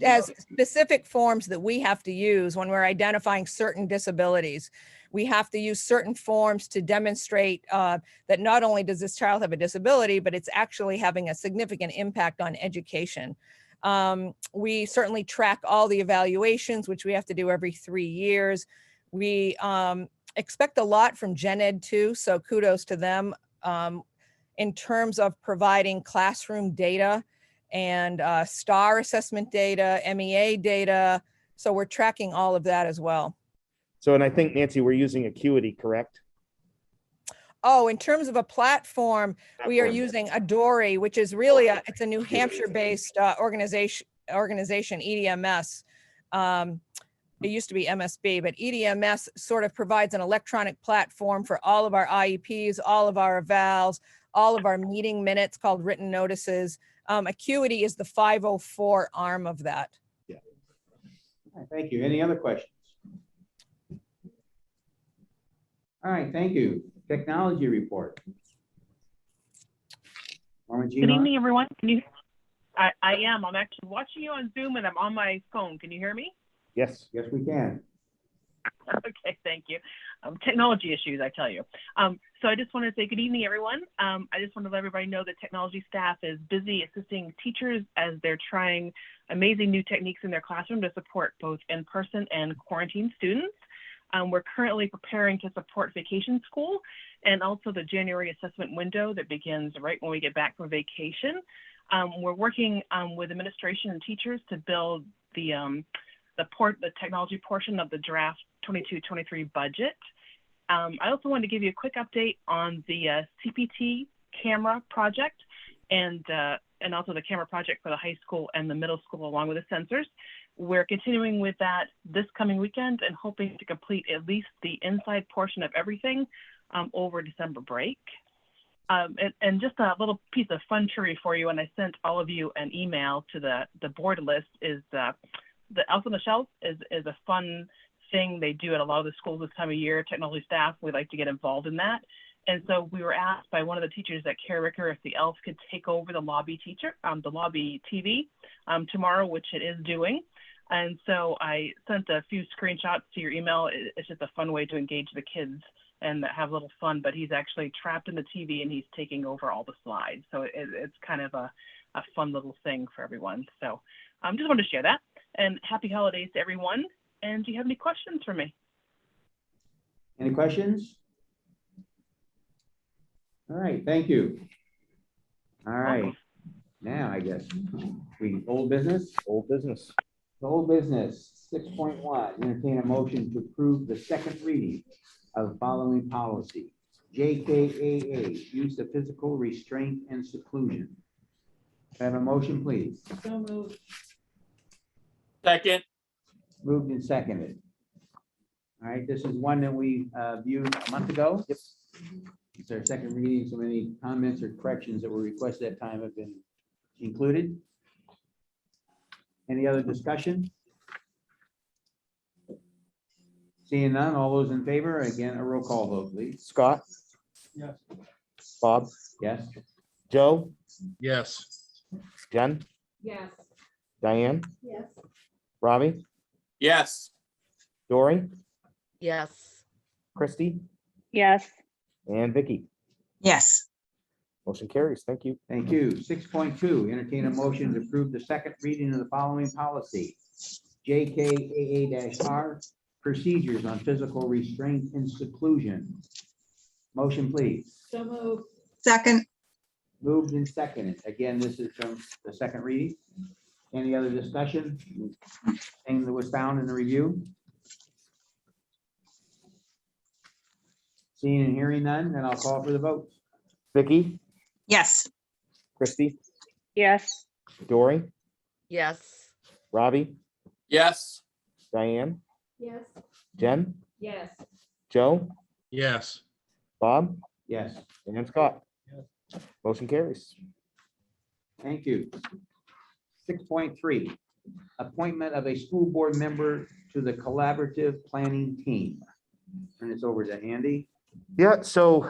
[SPEAKER 9] has specific forms that we have to use when we're identifying certain disabilities. We have to use certain forms to demonstrate that not only does this child have a disability, but it's actually having a significant impact on education. We certainly track all the evaluations, which we have to do every 3 years. We expect a lot from Gen Ed too, so kudos to them. In terms of providing classroom data and STAR assessment data, MEA data. So we're tracking all of that as well.
[SPEAKER 3] So, and I think, Nancy, we're using Acuity, correct?
[SPEAKER 9] Oh, in terms of a platform, we are
[SPEAKER 3] Platform.
[SPEAKER 9] using Adori, which is really it's a New Hampshire-based organization, EDMS. It used to be MSB, but EDMS sort of provides an electronic platform for all of our IEPs, all of our evals, all of our meeting minutes called written notices. Acuity is the 504 arm of that.
[SPEAKER 2] All right, thank you. Any other questions? All right, thank you. Technology report.
[SPEAKER 10] Good evening, everyone. Can you? I am. I'm actually watching you on Zoom and I'm on my phone. Can you hear me?
[SPEAKER 3] Yes.
[SPEAKER 2] Yes, we can.
[SPEAKER 10] Okay, thank you. Technology issues, I tell you. So I just want to say good evening, everyone. I just want to let everybody know that technology staff is busy assisting teachers as they're trying amazing new techniques in their classroom to support both in-person and quarantine students. We're currently preparing to support vacation school and also the January assessment window that begins right when we get back from vacation. We're working with administration and teachers to build the technology portion of the draft 22-23 budget. I also wanted to give you a quick update on the CPT camera project and also the camera project for the high school and the middle school along with the sensors. We're continuing with that this coming weekend and hoping to complete at least the inside portion of everything over December break. And just a little piece of fun trivia for you, and I sent all of you an email to the board list, is the Elf on the Shelf is a fun thing they do at a lot of the schools this time of year. Technology staff, we like to get involved in that. And so we were asked by one of the teachers at Care Ricker if the elf could take over the lobby the lobby TV tomorrow, which it is doing. And so I sent a few screenshots to your email. It's just a fun way to engage the kids and have a little fun, but he's actually trapped in the TV and he's taking over all the slides. So it's kind of a fun little thing for everyone. So just wanted to share that, and happy holidays to everyone. And do you have any questions for me?
[SPEAKER 2] Any questions? All right, thank you. All right, now I guess old business.
[SPEAKER 3] Old business.
[SPEAKER 2] Old business 6.1, entertain a motion to approve the second reading of the following policy. JKAA, use of physical restraint and seclusion. Can I have a motion, please?
[SPEAKER 1] So moved.
[SPEAKER 11] Second.
[SPEAKER 2] Moved and seconded. All right, this is one that we viewed a month ago.
[SPEAKER 3] Yep.
[SPEAKER 2] It's our second reading, so any comments or corrections that were requested at that time have been included. Any other discussion? Seeing none, all those in favor, again, a roll call vote, please.
[SPEAKER 3] Scott?
[SPEAKER 6] Yes.
[SPEAKER 3] Bob?
[SPEAKER 2] Yes,
[SPEAKER 3] Joe?
[SPEAKER 4] Yes.
[SPEAKER 3] Jen?
[SPEAKER 1] Yes.
[SPEAKER 3] Diane?
[SPEAKER 1] Yes.
[SPEAKER 3] Robbie?
[SPEAKER 11] Yes.
[SPEAKER 3] Dory?
[SPEAKER 9] Yes.
[SPEAKER 3] Christy?
[SPEAKER 10] Yes.
[SPEAKER 3] And Vicky?
[SPEAKER 12] Yes.
[SPEAKER 3] Motion carries. Thank you.
[SPEAKER 2] thank you. 6.2, entertain a motion to approve the second reading of the following policy. JKAA-R, procedures on physical restraint and seclusion. Motion, please.
[SPEAKER 1] So moved.
[SPEAKER 12] Second.
[SPEAKER 2] Moved and seconded. Again, this is from the second reading. Any other discussion? Anything that was found in the review? Seeing and hearing none, then I'll call for the vote.
[SPEAKER 3] Vicky?
[SPEAKER 12] Yes.
[SPEAKER 3] Christy?
[SPEAKER 10] Yes.
[SPEAKER 3] Dory?
[SPEAKER 9] Yes.
[SPEAKER 3] Robbie?
[SPEAKER 11] Yes.
[SPEAKER 3] Diane?
[SPEAKER 1] Yes.
[SPEAKER 3] Jen?
[SPEAKER 1] Yes.
[SPEAKER 3] Joe?
[SPEAKER 4] Yes.
[SPEAKER 3] Bob?
[SPEAKER 2] Yes,
[SPEAKER 3] And Scott? Motion carries.
[SPEAKER 2] thank you. 6.3, appointment of a school board member to the collaborative planning team. Turn this over to Andy.
[SPEAKER 3] Yeah, so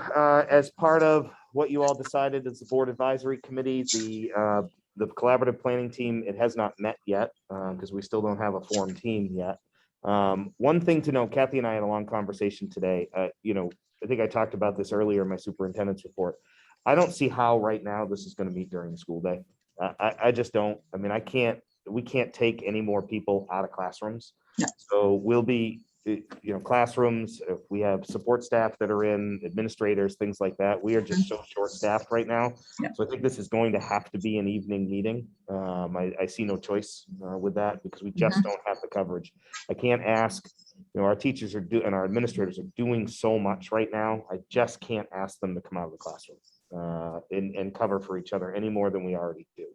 [SPEAKER 3] as part of what you all decided as the board advisory committee, the the collaborative planning team, it has not met yet, because we still don't have a formed team yet. One thing to know, Kathy and I had a long conversation today. I think I talked about this earlier in my superintendent's report. I don't see how right now this is going to meet during the school day. I just don't. I mean, we can't take any more people out of classrooms.
[SPEAKER 12] No.
[SPEAKER 3] So we'll be, classrooms, if we have support staff that are in, administrators, things like that, we are just so short staffed right now.
[SPEAKER 12] Yeah.
[SPEAKER 3] So I think this is going to have to be an evening meeting. I see no choice with that because we just don't have the coverage. I can't ask, our teachers are and our administrators are doing so much right now. I just can't ask them to come out of the classroom and cover for each other any more than we already do.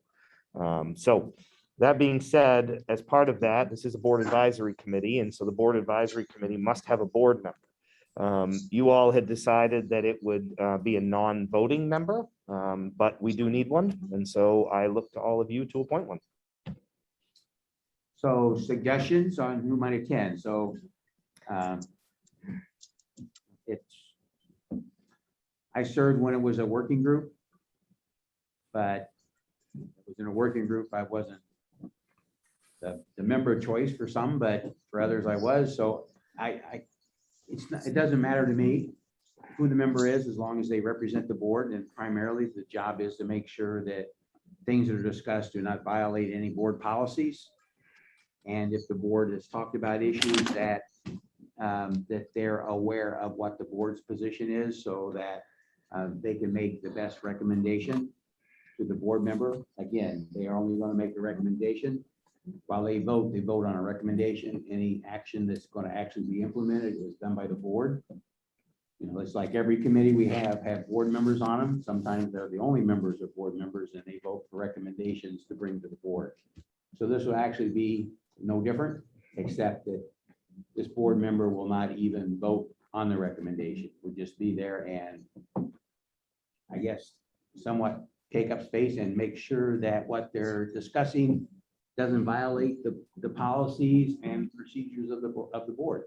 [SPEAKER 3] So that being said, as part of that, this is a board advisory committee, and so the board advisory committee must have a board member. You all had decided that it would be a non-voting member, but we do need one, and so I look to all of you to appoint one.
[SPEAKER 2] So suggestions on who might attend. So I served when it was a working group, but it was in a working group. I wasn't the member of choice for some, but for others I was. So it doesn't matter to me who the member is, as long as they represent the board. And primarily the job is to make sure that things that are discussed do not violate any board policies. And if the board has talked about issues that they're aware of what the board's position is, so that they can make the best recommendation to the board member. Again, they are only going to make the recommendation. While they vote on a recommendation. Any action that's going to actually be implemented is done by the board. It's like every committee we have board members on them. Sometimes they're the only members of board members, and they vote for recommendations to bring to the board. So this will actually be no different, except that this board member will not even vote on the recommendation. We'll just be there and, I guess, somewhat take up space and make sure that what they're discussing doesn't violate the policies and procedures of the board.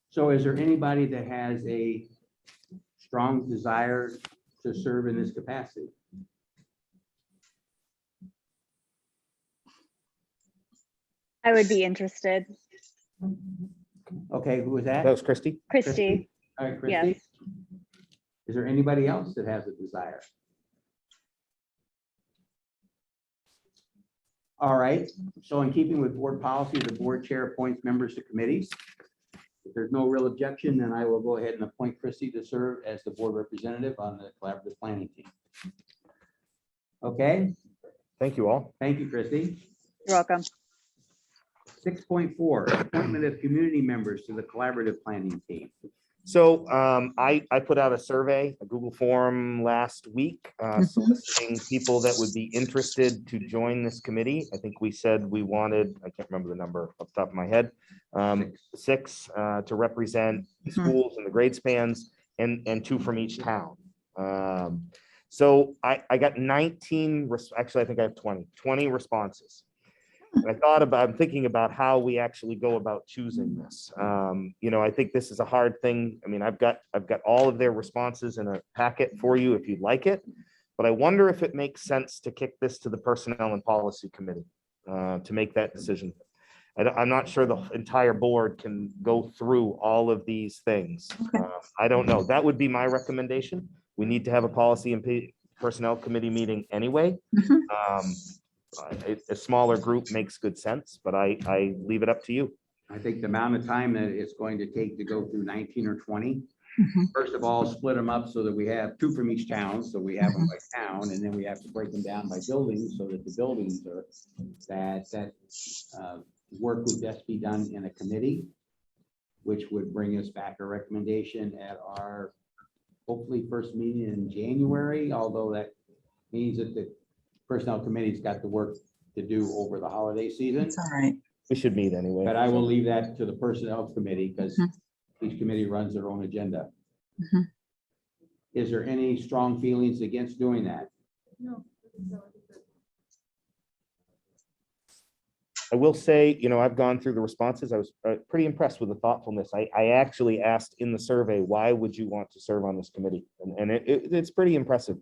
[SPEAKER 2] So is there anybody that has a strong desire to serve in this capacity?
[SPEAKER 13] I would be interested.
[SPEAKER 2] Okay, who was that?
[SPEAKER 3] That was Christy.
[SPEAKER 13] Christy.
[SPEAKER 2] All right, Christy.
[SPEAKER 13] Yes.
[SPEAKER 2] Is there anybody else that has a desire? All right, so in keeping with board policy, the board chair appoints members to committees. If there's no real objection, then I will go ahead and appoint Christy to serve as the board representative on the collaborative planning team. Okay,
[SPEAKER 3] Thank you all.
[SPEAKER 2] thank you, Christy.
[SPEAKER 13] You're welcome.
[SPEAKER 2] 6.4, appointment of community members to the collaborative planning team.
[SPEAKER 3] So I put out a survey, a Google form last week, soliciting people that would be interested to join this committee. I think we said we wanted, I can't remember the number off the top of my head, 6 to represent the schools and the grade spans, and 2 from each town. So I got 19, actually I think I have 20 responses. And I'm thinking about how we actually go about choosing this. I think this is a hard thing. I mean, I've got all of their responses in a packet for you if you'd like it, but I wonder if it makes sense to kick this to the Personnel and Policy Committee to make that decision. I'm not sure the entire board can go through all of these things. I don't know. That would be my recommendation. We need to have a Policy and Personnel Committee meeting anyway. A smaller group makes good sense, but I leave it up to you.
[SPEAKER 2] I think the amount of time that it's going to take to go through 19 or 20. First of all, split them up so that we have 2 from each town. So we have them by town, and then we have to break them down by buildings so that the buildings are that work would best be done in a committee, which would bring us back a recommendation at our hopefully first meeting in January, although that means that the Personnel Committee's got the work to do over the holiday season.
[SPEAKER 12] It's all right.
[SPEAKER 3] We should meet anyway.
[SPEAKER 2] But I will leave that to the Personnel Committee because each committee runs their own agenda. Is there any strong feelings against doing that?
[SPEAKER 1] No.
[SPEAKER 3] I will say, I've gone through the responses. I was pretty impressed with the thoughtfulness. I actually asked in the survey, why would you want to serve on this committee? And it's pretty impressive.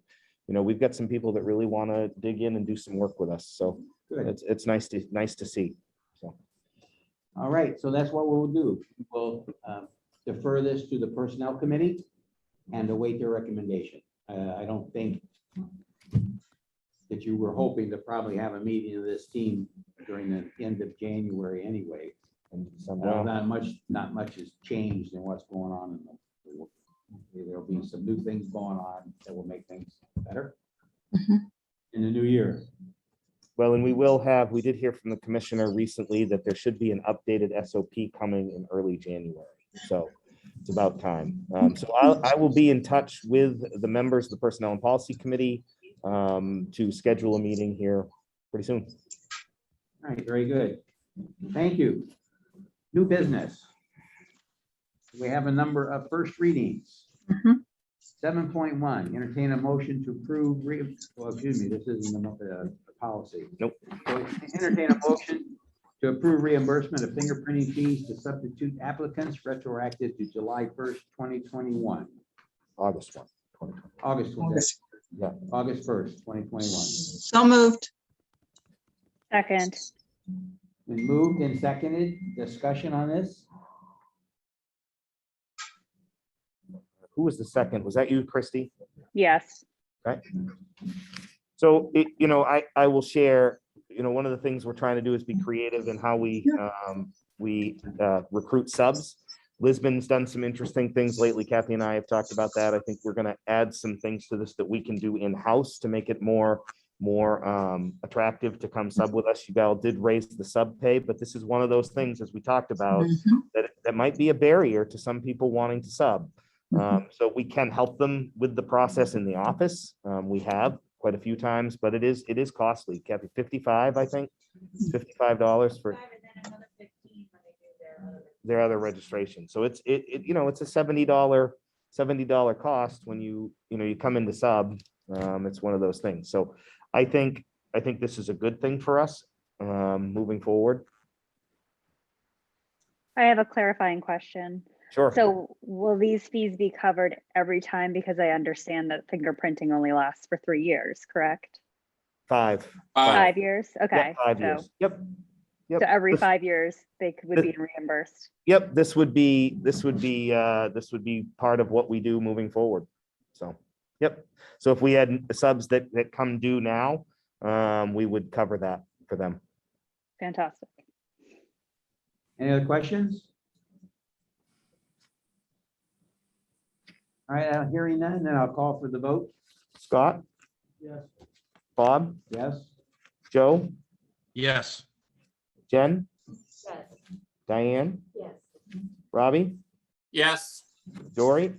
[SPEAKER 3] we've got some people that really want to dig in and do some work with us. So
[SPEAKER 2] Good.
[SPEAKER 3] it's nice to see. So.
[SPEAKER 2] All right, so that's what we'll do. We'll defer this to the Personnel Committee and await their recommendation. I don't think that you were hoping to probably have a meeting of this team during the end of January anyway. And not much has changed in what's going on. There'll be some new things going on that will make things better in the new year.
[SPEAKER 3] Well, and we did hear from the commissioner recently that there should be an updated SOP coming in early January. So it's about time. So I will be in touch with the members of the Personnel and Policy Committee to schedule a meeting here pretty soon.
[SPEAKER 2] All right, very good. Thank you. New business. We have a number of first readings. 7.1, entertain a motion to approve, this isn't the policy.
[SPEAKER 3] Nope.
[SPEAKER 2] So entertain a motion to approve reimbursement of fingerprinting fees to substitute applicants retroactive to July 1st, 2021.
[SPEAKER 3] August 1, 2020.
[SPEAKER 2] August 1st, 2021.
[SPEAKER 12] So moved.
[SPEAKER 13] Second.
[SPEAKER 2] Been moved and seconded. Discussion on this?
[SPEAKER 3] Who was the second? Was that you, Christy?
[SPEAKER 13] Yes.
[SPEAKER 3] Okay. So, I will share, one of the things we're trying to do is be creative in how we recruit subs. Lisbon's done some interesting things lately. Kathy and I have talked about that. I think we're going to add some things to this that we can do in-house to make it more attractive to come sub with us. You all did raise the sub pay, but this is one of those things, as we talked about, that might be a barrier to some people wanting to sub. So we can help them with the process in the office. We have quite a few times, but it is costly. Kathy, $55, I think, $55 for their other registration. So it's a $70 cost when you come into sub. It's one of those things. So I think this is a good thing for us moving forward.
[SPEAKER 13] I have a clarifying question.
[SPEAKER 3] Sure.
[SPEAKER 13] So will these fees be covered every time? Because I understand that fingerprinting only lasts for 3 years, correct?
[SPEAKER 3] 5.
[SPEAKER 13] 5 years? Okay.
[SPEAKER 3] Yeah, 5 years. Yep.
[SPEAKER 13] So every 5 years would be reimbursed.
[SPEAKER 3] Yep. This would be part of what we do moving forward. So, yep. So if we had subs that come due now, we would cover that for them.
[SPEAKER 13] Fantastic.
[SPEAKER 2] Any other questions? All right, hearing none, then I'll call for the vote.
[SPEAKER 3] Scott?
[SPEAKER 6] Yes.
[SPEAKER 3] Bob?
[SPEAKER 2] Yes.
[SPEAKER 3] Joe?
[SPEAKER 4] Yes.
[SPEAKER 3] Jen?
[SPEAKER 1] Yes.
[SPEAKER 3] Diane?
[SPEAKER 1] Yes.
[SPEAKER 3] Robbie?
[SPEAKER 11] Yes.
[SPEAKER 3] Dory?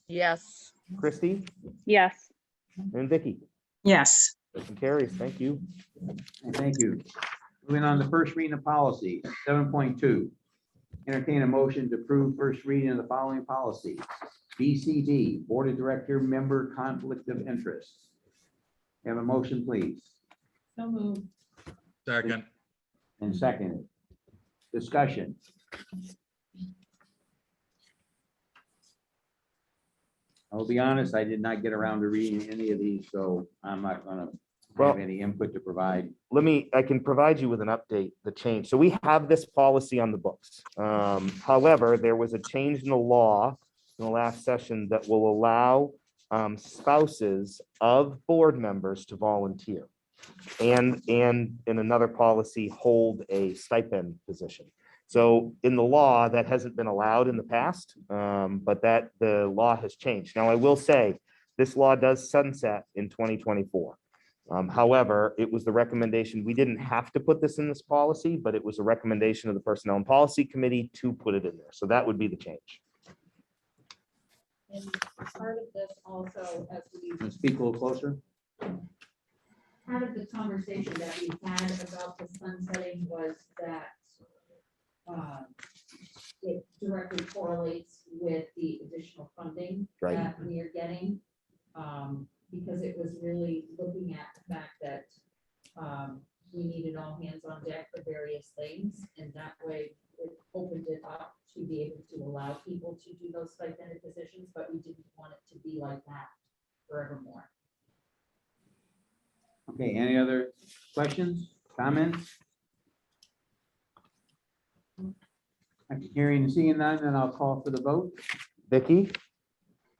[SPEAKER 5] Yes.
[SPEAKER 3] Christy?
[SPEAKER 13] Yes.
[SPEAKER 3] And Vicky?
[SPEAKER 12] Yes.
[SPEAKER 3] Motion carries. Thank you.
[SPEAKER 2] And thank you. Moving on to first reading of policy, 7.2. Entertain a motion to approve first reading of the following policy. BCD, Board of Director Member Conflict of Interest. Have a motion, please.
[SPEAKER 1] So moved.
[SPEAKER 4] Second.
[SPEAKER 2] And seconded. Discussion. I'll be honest, I did not get around to reading any of these, so I'm not gonna have any input to provide.
[SPEAKER 3] I can provide you with an update, the change. So we have this policy on the books. However, there was a change in the law in the last session that will allow spouses of board members to volunteer and in another policy hold a stipend position. So in the law, that hasn't been allowed in the past, but the law has changed. Now, I will say this law does sunset in 2024. However, it was the recommendation, we didn't have to put this in this policy, but it was a recommendation of the Personnel and Policy Committee to put it in there. So that would be the change.
[SPEAKER 1] And part of this also, as we,
[SPEAKER 2] Speak a little closer.
[SPEAKER 1] part of the conversation that we had about the sunsetting was that it directly correlates with the additional funding
[SPEAKER 3] Right.
[SPEAKER 1] that we are getting. Because it was really looking at the fact that we needed all hands on deck for various things. And that way it opened it up to be able to allow people to do those stipended positions, but we didn't want it to be like that forevermore.
[SPEAKER 2] Okay, any other questions, comments? Hearing and seeing none, then I'll call for the vote.
[SPEAKER 3] Vicky,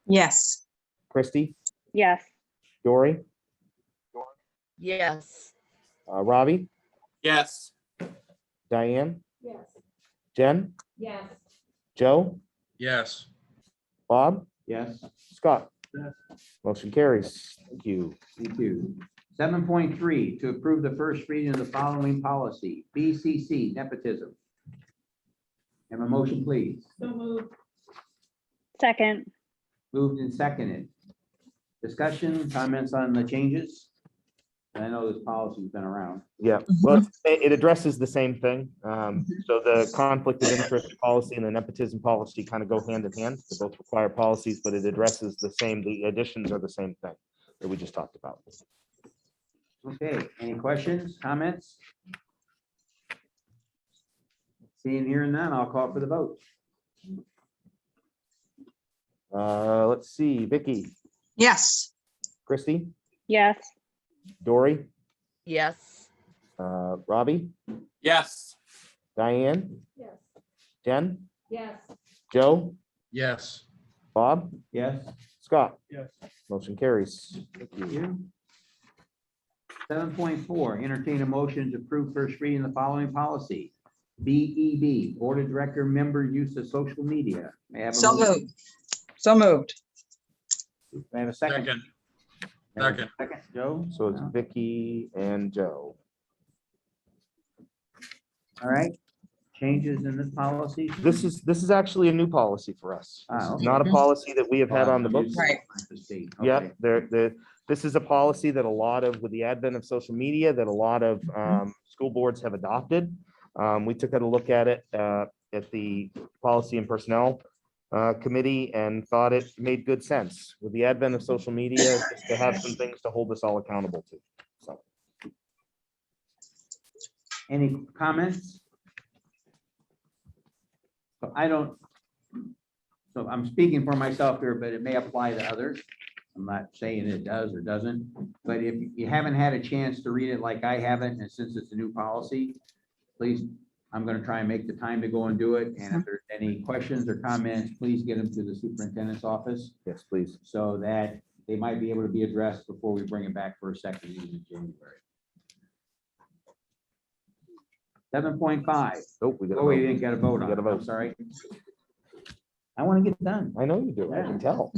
[SPEAKER 12] Yes.
[SPEAKER 3] Christie,
[SPEAKER 13] Yes.
[SPEAKER 3] Dory,
[SPEAKER 12] Yes.
[SPEAKER 3] Robbie,
[SPEAKER 11] Yes.
[SPEAKER 3] Diane,
[SPEAKER 1] Yes.
[SPEAKER 3] Jen,
[SPEAKER 1] Yes.
[SPEAKER 3] Joe,
[SPEAKER 4] Yes.
[SPEAKER 3] Bob,
[SPEAKER 2] Yes.
[SPEAKER 3] Scott.
[SPEAKER 6] Yes.
[SPEAKER 3] Motion carries. Thank you.
[SPEAKER 2] Thank you. 7.3, to approve the first reading of the following policy, BCC nepotism. Have a motion, please.
[SPEAKER 1] So moved.
[SPEAKER 13] Second.
[SPEAKER 2] Moved and seconded. Discussion, comments on the changes? I know this policy's been around.
[SPEAKER 3] Yeah, well, it addresses the same thing. So the conflict of interest policy and the nepotism policy kind of go hand in hand. They both require policies, but it addresses the same, the additions are the same thing that we just talked about.
[SPEAKER 2] Okay, any questions, comments? Seeing here and none, I'll call for the vote.
[SPEAKER 3] Let's see, Vicky,
[SPEAKER 12] Yes.
[SPEAKER 3] Christie,
[SPEAKER 13] Yes.
[SPEAKER 3] Dory,
[SPEAKER 12] Yes.
[SPEAKER 3] Robbie,
[SPEAKER 11] Yes.
[SPEAKER 3] Diane,
[SPEAKER 1] Yes.
[SPEAKER 3] Jen,
[SPEAKER 1] Yes.
[SPEAKER 3] Joe,
[SPEAKER 4] Yes.
[SPEAKER 3] Bob,
[SPEAKER 2] Yes.
[SPEAKER 3] Scott.
[SPEAKER 6] Yes.
[SPEAKER 3] Motion carries.
[SPEAKER 2] Thank you. 7.4, entertain a motion to approve first reading of the following policy. BEB, Board of Director member use of social media. May I have a
[SPEAKER 12] So
[SPEAKER 2] motion?
[SPEAKER 12] moved. So moved.
[SPEAKER 2] May I have a second?
[SPEAKER 4] Second.
[SPEAKER 2] May I have a
[SPEAKER 4] Second.
[SPEAKER 2] Second, Joe?
[SPEAKER 3] So it's Vicky and Joe.
[SPEAKER 2] All right. Changes in this policy?
[SPEAKER 3] This is actually a new policy for us. This
[SPEAKER 2] Ah,
[SPEAKER 3] is not a
[SPEAKER 12] okay.
[SPEAKER 3] policy that we have had on the books.
[SPEAKER 12] Right.
[SPEAKER 3] Yeah, this is a policy that a lot of, with the advent of social media, that a lot of school boards have adopted. We took a look at it at the Policy and Personnel Committee and thought it made good sense with the advent of social media, just to have some things to hold us all accountable to. So,
[SPEAKER 2] Any comments? So so I'm speaking for myself here, but it may apply to others. I'm not saying it does or doesn't, but if you haven't had a chance to read it like I haven't, and since it's a new policy, please, I'm gonna try and make the time to go and do it. And if there's any questions or comments, please get them to the superintendent's office
[SPEAKER 3] yes, please.
[SPEAKER 2] so that they might be able to be addressed before we bring it back for a second reading in January. 7.5.
[SPEAKER 3] Nope, we got
[SPEAKER 2] Oh, we
[SPEAKER 3] to
[SPEAKER 2] didn't get a vote
[SPEAKER 3] We
[SPEAKER 2] on
[SPEAKER 3] gotta
[SPEAKER 2] it. I'm
[SPEAKER 3] vote.
[SPEAKER 2] sorry. I want to get done.
[SPEAKER 3] I know you do. I can tell.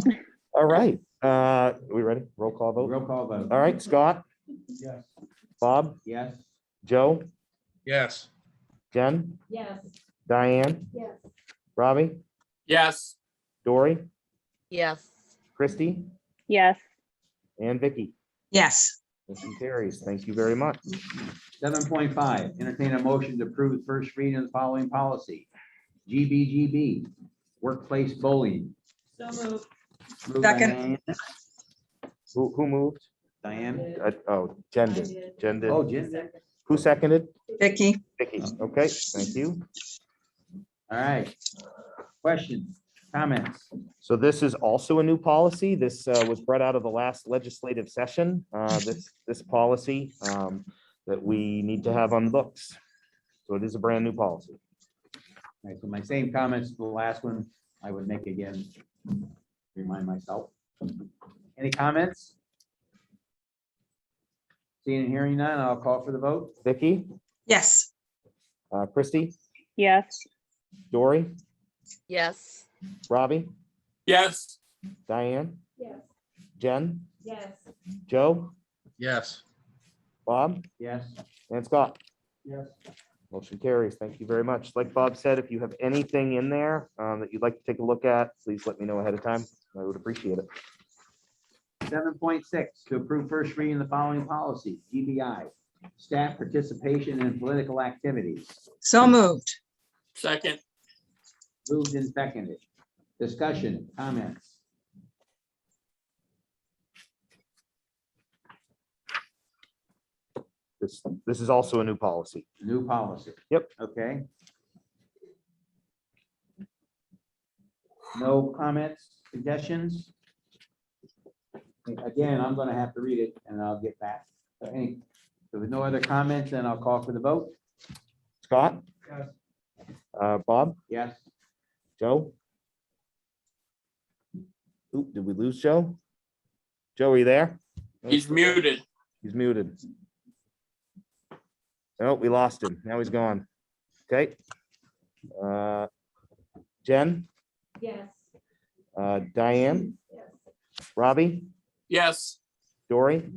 [SPEAKER 3] All right. Are we ready? Roll call vote.
[SPEAKER 2] Roll call vote.
[SPEAKER 3] All right, Scott,
[SPEAKER 6] Yes.
[SPEAKER 3] Bob,
[SPEAKER 2] Yes.
[SPEAKER 3] Joe,
[SPEAKER 4] Yes.
[SPEAKER 3] Jen,
[SPEAKER 1] Yes.
[SPEAKER 3] Diane,
[SPEAKER 1] Yes.
[SPEAKER 3] Robbie,
[SPEAKER 11] Yes.
[SPEAKER 3] Dory,
[SPEAKER 12] Yes.
[SPEAKER 3] Christie,
[SPEAKER 13] Yes.
[SPEAKER 3] and Vicky.
[SPEAKER 12] Yes.
[SPEAKER 3] Motion carries. Thank you very much.
[SPEAKER 2] 7.5, entertain a motion to approve the first reading of the following policy. GBGB, workplace bullying.
[SPEAKER 1] So moved.
[SPEAKER 2] Moved by
[SPEAKER 12] Second.
[SPEAKER 2] Diane.
[SPEAKER 3] Who moved?
[SPEAKER 2] Diane.
[SPEAKER 3] Oh, Jen
[SPEAKER 1] I
[SPEAKER 3] did.
[SPEAKER 1] did.
[SPEAKER 3] Jen did.
[SPEAKER 2] Oh, Jen.
[SPEAKER 1] Second.
[SPEAKER 3] Who seconded?
[SPEAKER 12] Vicky.
[SPEAKER 3] Vicky. Okay, thank you.
[SPEAKER 2] All right. Questions, comments?
[SPEAKER 3] So this is also a new policy. This was brought out of the last legislative session. This policy that we need to have on the books. So it is a brand new policy.
[SPEAKER 2] All right, so my same comments to the last one, I would make again, remind myself. Any comments? Seeing and hearing none, I'll call for the vote.
[SPEAKER 3] Vicky,
[SPEAKER 12] Yes.
[SPEAKER 3] Christie,
[SPEAKER 13] Yes.
[SPEAKER 3] Dory,
[SPEAKER 12] Yes.
[SPEAKER 3] Robbie,
[SPEAKER 11] Yes.
[SPEAKER 3] Diane,
[SPEAKER 1] Yes.
[SPEAKER 3] Jen,
[SPEAKER 1] Yes.
[SPEAKER 3] Joe,
[SPEAKER 4] Yes.
[SPEAKER 3] Bob,
[SPEAKER 2] Yes.
[SPEAKER 3] and Scott.
[SPEAKER 6] Yes.
[SPEAKER 3] Motion carries. Thank you very much. Like Bob said, if you have anything in there that you'd like to take a look at, please let me know ahead of time. I would appreciate it.
[SPEAKER 2] 7.6, to approve first reading of the following policy, GBI, staff participation in political activities.
[SPEAKER 12] So moved.
[SPEAKER 11] Second.
[SPEAKER 2] Moved and seconded. Discussion, comments?
[SPEAKER 3] This is also a new policy.
[SPEAKER 2] New policy.
[SPEAKER 3] Yep.
[SPEAKER 2] Okay. No comments, suggestions? Again, I'm gonna have to read it and I'll get back Any, there was no other comments, then I'll call for the vote.
[SPEAKER 3] Scott,
[SPEAKER 6] Yes.
[SPEAKER 3] Bob,
[SPEAKER 2] Yes.
[SPEAKER 3] Joe? Oop, did we lose Joe? Joe, are you there?
[SPEAKER 11] He's muted.
[SPEAKER 3] He's muted. Oh, we lost him. Now he's gone. Okay. Jen,
[SPEAKER 1] Yes.
[SPEAKER 3] Diane,
[SPEAKER 1] Yes.
[SPEAKER 3] Robbie,
[SPEAKER 11] Yes.
[SPEAKER 3] Dory,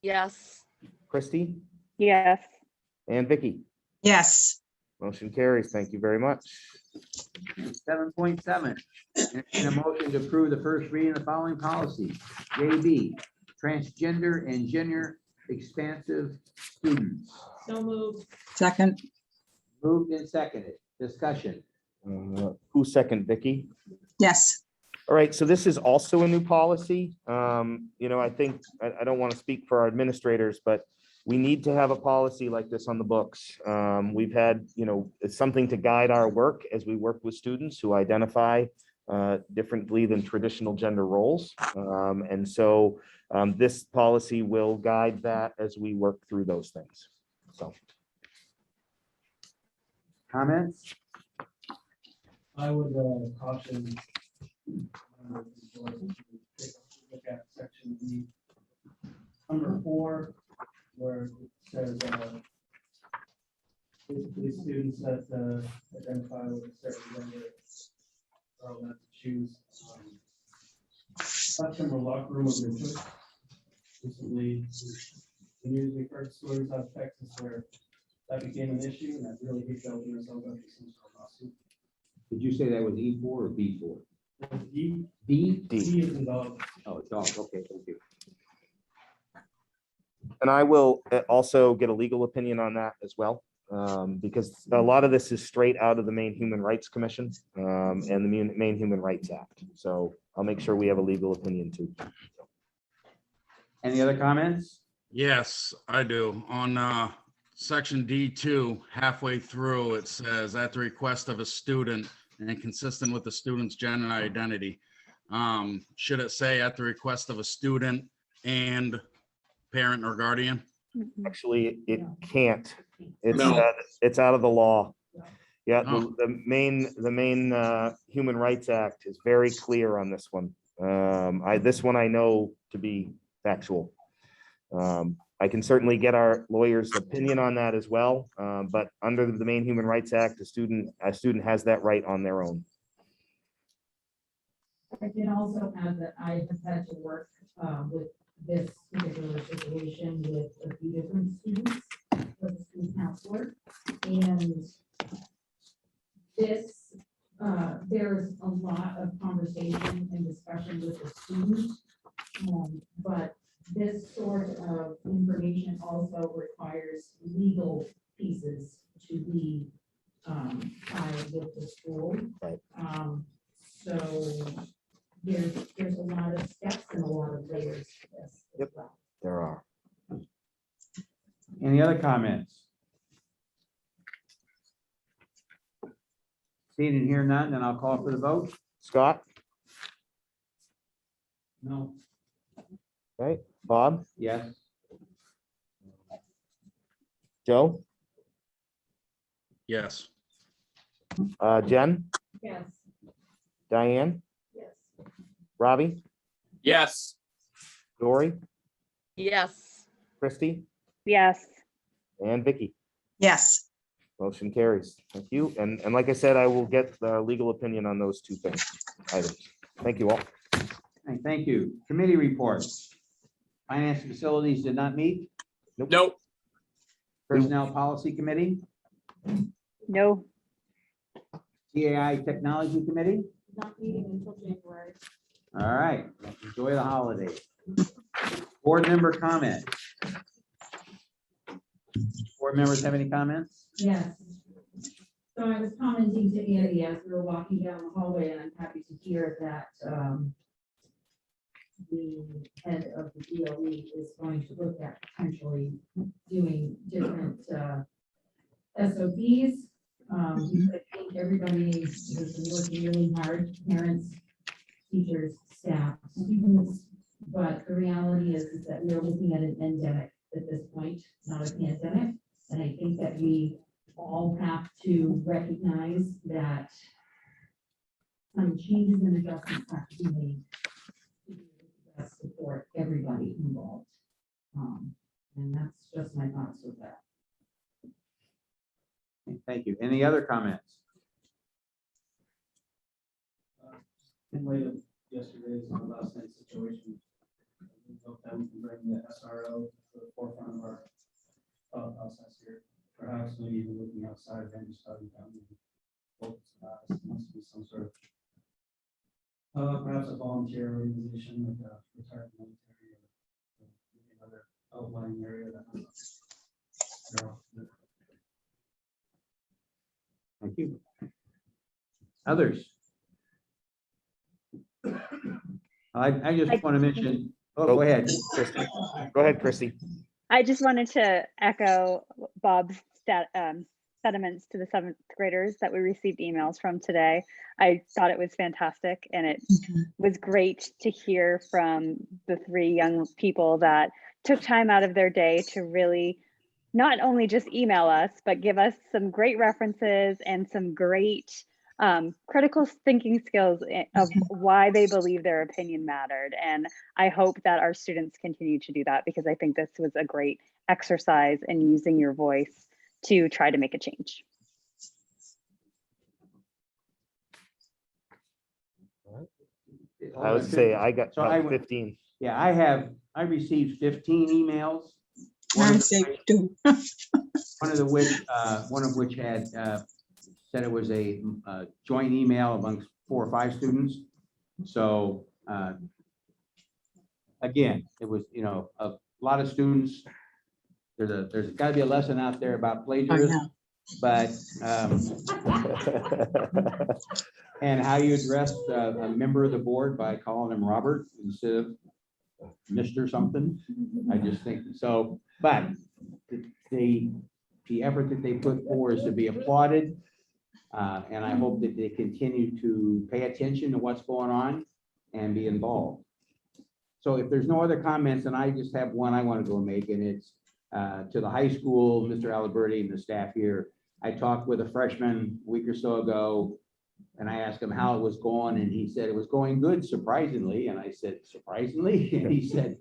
[SPEAKER 12] Yes.
[SPEAKER 3] Christy,
[SPEAKER 13] Yes.
[SPEAKER 3] and Vicky.
[SPEAKER 12] Yes.
[SPEAKER 3] Motion carries. Thank you very much.
[SPEAKER 2] 7.7, entertain a motion to approve the first reading of the following policy. JB, transgender and gender expansive students.
[SPEAKER 1] So moved.
[SPEAKER 12] Second.
[SPEAKER 2] Moved and seconded. Discussion.
[SPEAKER 3] Who second, Vicky?
[SPEAKER 12] Yes.
[SPEAKER 3] All right, so this is also a new policy. I think, I don't want to speak for our administrators, but we need to have a policy like this on the books. We've had, it's something to guide our work as we work with students who identify differently than traditional gender roles. And so this policy will guide that as we work through those things. So.
[SPEAKER 2] Comments?
[SPEAKER 6] I would caution. Look at section D, number 4, where it says basically students that identify with a certain gender are allowed to choose classroom or locker room of their choice. Recently, the news we've heard stories out of Texas where that became an issue, and I really hate to open ourselves up to some sort of lawsuit.
[SPEAKER 2] Did you say that was E4 or B4?
[SPEAKER 6] D
[SPEAKER 2] D?
[SPEAKER 6] is in dog.
[SPEAKER 2] Oh, it's dog. Okay, thank you.
[SPEAKER 3] And I will also get a legal opinion on that as well, because a lot of this is straight out of the Maine Human Rights Commission and the Maine Human Rights Act. So I'll make sure we have a legal opinion too.
[SPEAKER 2] Any other comments?
[SPEAKER 4] Yes, I do. On section D2, halfway through, it says at the request of a student and consistent with the student's gender identity. Should it say at the request of a student and parent or guardian?
[SPEAKER 3] Actually, it can't. It's
[SPEAKER 11] No.
[SPEAKER 3] it's out of the law. Yeah,
[SPEAKER 4] Oh.
[SPEAKER 3] the Maine Human Rights Act is very clear on this one. This one I know to be factual. I can certainly get our lawyer's opinion on that as well. But under the Maine Human Rights Act, a student has that right on their own.
[SPEAKER 1] I can also add that I have had to work with this particular situation with a few different students, with a student counselor. And this, there's a lot of conversation and discussion with the students. But this sort of information also requires legal pieces to be tied with the school.
[SPEAKER 3] Right.
[SPEAKER 1] So there's a lot of steps and a lot of layers to this as
[SPEAKER 3] Yep.
[SPEAKER 1] well.
[SPEAKER 3] There are.
[SPEAKER 2] Any other comments? Seeing and hearing none, then I'll call for the vote.
[SPEAKER 3] Scott,
[SPEAKER 6] No.
[SPEAKER 3] right? Bob,
[SPEAKER 2] Yes.
[SPEAKER 3] Joe,
[SPEAKER 4] Yes.
[SPEAKER 3] Jen,
[SPEAKER 1] Yes.
[SPEAKER 3] Diane,
[SPEAKER 1] Yes.
[SPEAKER 3] Robbie,
[SPEAKER 11] Yes.
[SPEAKER 3] Dory,
[SPEAKER 12] Yes.
[SPEAKER 3] Christy,
[SPEAKER 13] Yes.
[SPEAKER 3] and Vicky.
[SPEAKER 12] Yes.
[SPEAKER 3] Motion carries. Thank you. And like I said, I will get the legal opinion on those two items. Thank you all.
[SPEAKER 2] And thank you. Committee reports. Finance and Facilities did not meet.
[SPEAKER 11] Nope.
[SPEAKER 2] Personnel Policy Committee,
[SPEAKER 13] No.
[SPEAKER 2] TAI Technology Committee.
[SPEAKER 1] Not meeting until January.
[SPEAKER 2] All right, enjoy the holidays. Board member comments. Board members have any comments?
[SPEAKER 1] Yes. So I was commenting to Andy as we were walking down the hallway, and I'm happy to hear that the head of the DOE is going to look at potentially doing different SOPs. I think everybody has been working really hard, parents, teachers, staff, students, but the reality is that we are looking at an endemic at this point, not a pandemic. And I think that we all have to recognize that some changes and adjustments have to be made to be able to best support everybody involved. And that's just my thoughts with that.
[SPEAKER 2] Thank you. Any other comments?
[SPEAKER 6] In light of yesterday's and last night's situation, we hope that we can bring the SRO to the forefront of our thought process here. Perhaps maybe even looking outside of any study down and focus on that. There must be some sort of perhaps a volunteer organization like a retired military or maybe another outlying area that.
[SPEAKER 2] Thank you. Others? I just want to mention, go ahead.
[SPEAKER 3] Christie. Go ahead, Christy.
[SPEAKER 13] I just wanted to echo Bob's sentiments to the 7th graders that we received emails from today. I thought it was fantastic, and it was great to hear from the 3 young people that took time out of their day to really not only just email us, but give us some great references and some great critical thinking skills of why they believe their opinion mattered. And I hope that our students continue to do that, because I think this was a great exercise in using your voice to try to make a change.
[SPEAKER 3] I would say I got
[SPEAKER 2] So
[SPEAKER 3] about 15.
[SPEAKER 2] Yeah, I received 15 emails.
[SPEAKER 12] I say 2.
[SPEAKER 2] One of which had said it was a joint email amongst 4 or 5 students. So again, it was, a lot of students. There's got to be a lesson out there about plagiarism, but and how you address a member of the board by calling him Robert instead of Mr. something. I just think so. But the effort that they put forward is to be applauded. And I hope that they continue to pay attention to what's going on and be involved. So if there's no other comments, and I just have one I want to go make, and it's to the high school, Mr. Aliberti and the staff here. I talked with a freshman a week or so ago, and I asked him how it was going, and he said it was going good, surprisingly. And I said, surprisingly? And he said,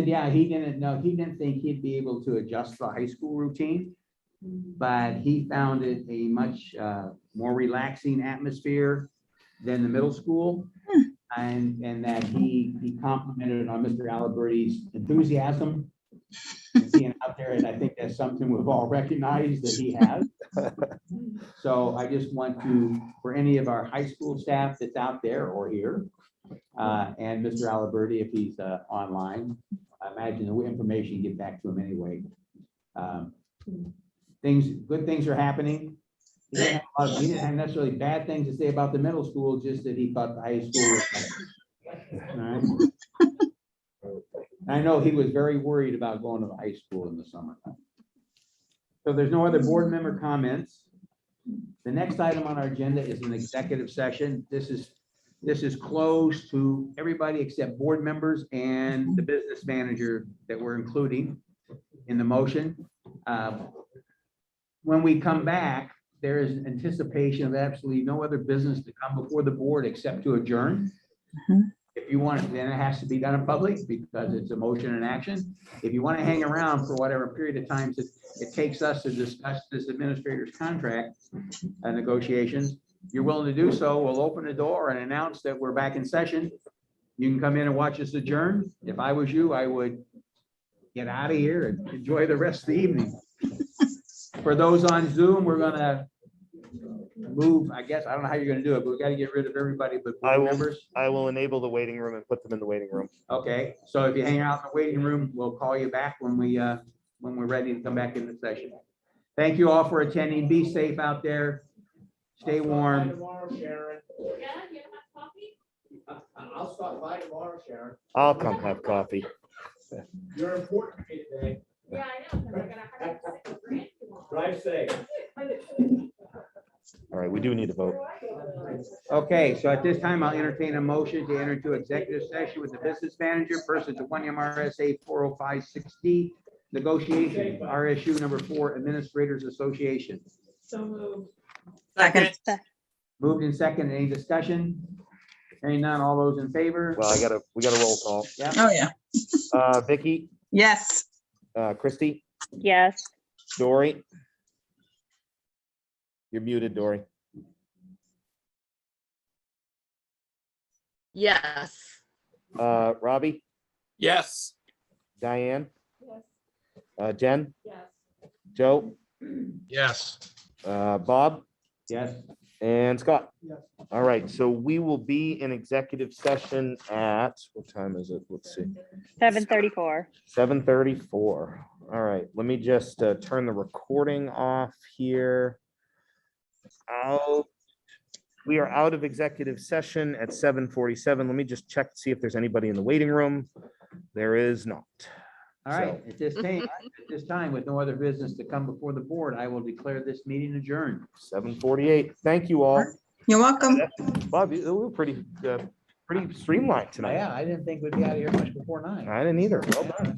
[SPEAKER 2] yeah, he didn't think he'd be able to adjust the high school routine, but he found it a much more relaxing atmosphere than the middle school. And that he complimented on Mr. Aliberti's enthusiasm being out there, and I think that's something we've all recognized that he has. So I just want to, for any of our high school staff that's out there or here, and Mr. Aliberti, if he's online, I imagine the information get back to him anyway. Good things are happening. He didn't have necessarily bad things to say about the middle school, just that he thought the high school was better. All right. I know he was very worried about going to the high school in the summertime. So there's no other board member comments. The next item on our agenda is an executive session. This is closed to everybody except board members and the business manager that we're including in the motion. When we come back, there is anticipation of absolutely no other business to come before the board except to adjourn. If you want, then it has to be done in public because it's a motion and action. If you want to hang around for whatever period of time it takes us to discuss this administrator's contract negotiations, you're willing to do so, we'll open the door and announce that we're back in session. You can come in and watch us adjourn. If I was you, I would get out of here and enjoy the rest of the evening. For those on Zoom, we're gonna move, I guess, I don't know how you're gonna do it, but we gotta get rid of everybody but board members.
[SPEAKER 3] I will enable the waiting room and put them in the waiting room.
[SPEAKER 2] Okay, so if you hang out in the waiting room, we'll call you back when we're ready to come back into session. Thank you all for attending. Be safe out there. Stay warm.
[SPEAKER 14] Tomorrow, Sharon. Yeah, you have coffee? I'll stop by tomorrow, Sharon.
[SPEAKER 3] I'll come have coffee.
[SPEAKER 14] You're important to me today. Yeah, I know. 'Cause I got $106 grand tomorrow. Drive safe.
[SPEAKER 3] All right, we do need a vote.
[SPEAKER 2] Okay, so at this time, I'll entertain a motion to enter into executive session with the business manager, pursuant to 1 MRSA 4056D, negotiation, RSU number 4, Administrators Association.
[SPEAKER 12] So moved.
[SPEAKER 11] Second.
[SPEAKER 2] Moved in second, any discussion? Hearing none, all those in favor?
[SPEAKER 3] Well, we got a roll call.
[SPEAKER 2] Yeah,
[SPEAKER 12] Oh, yeah.
[SPEAKER 3] Vicky,
[SPEAKER 12] Yes.
[SPEAKER 3] Christy,
[SPEAKER 13] Yes.
[SPEAKER 3] Dory. You're muted, Dory.
[SPEAKER 15] Yes.
[SPEAKER 3] Robbie,
[SPEAKER 11] Yes.
[SPEAKER 3] Diane,
[SPEAKER 1] Yes.
[SPEAKER 3] Jen,
[SPEAKER 1] Yes.
[SPEAKER 3] Joe,
[SPEAKER 4] Yes.
[SPEAKER 3] Bob,
[SPEAKER 2] yes.
[SPEAKER 3] and Scott.
[SPEAKER 6] Yes.
[SPEAKER 3] All right, so we will be in executive session at, what time is it? Let's see,
[SPEAKER 13] 7:34.
[SPEAKER 3] 7:34. All right, let me just turn the recording off here. We are out of executive session at 7:47. Let me just check to see if there's anybody in the waiting room. There is not.
[SPEAKER 2] All right, at this time, with no other business to come before the board, I will declare this meeting adjourned.
[SPEAKER 3] 7:48. Thank you all.
[SPEAKER 12] You're welcome.
[SPEAKER 3] Bob, we were pretty streamlined tonight.
[SPEAKER 2] Yeah, I didn't think we'd be out of here much before 9.
[SPEAKER 3] I didn't either. Well done.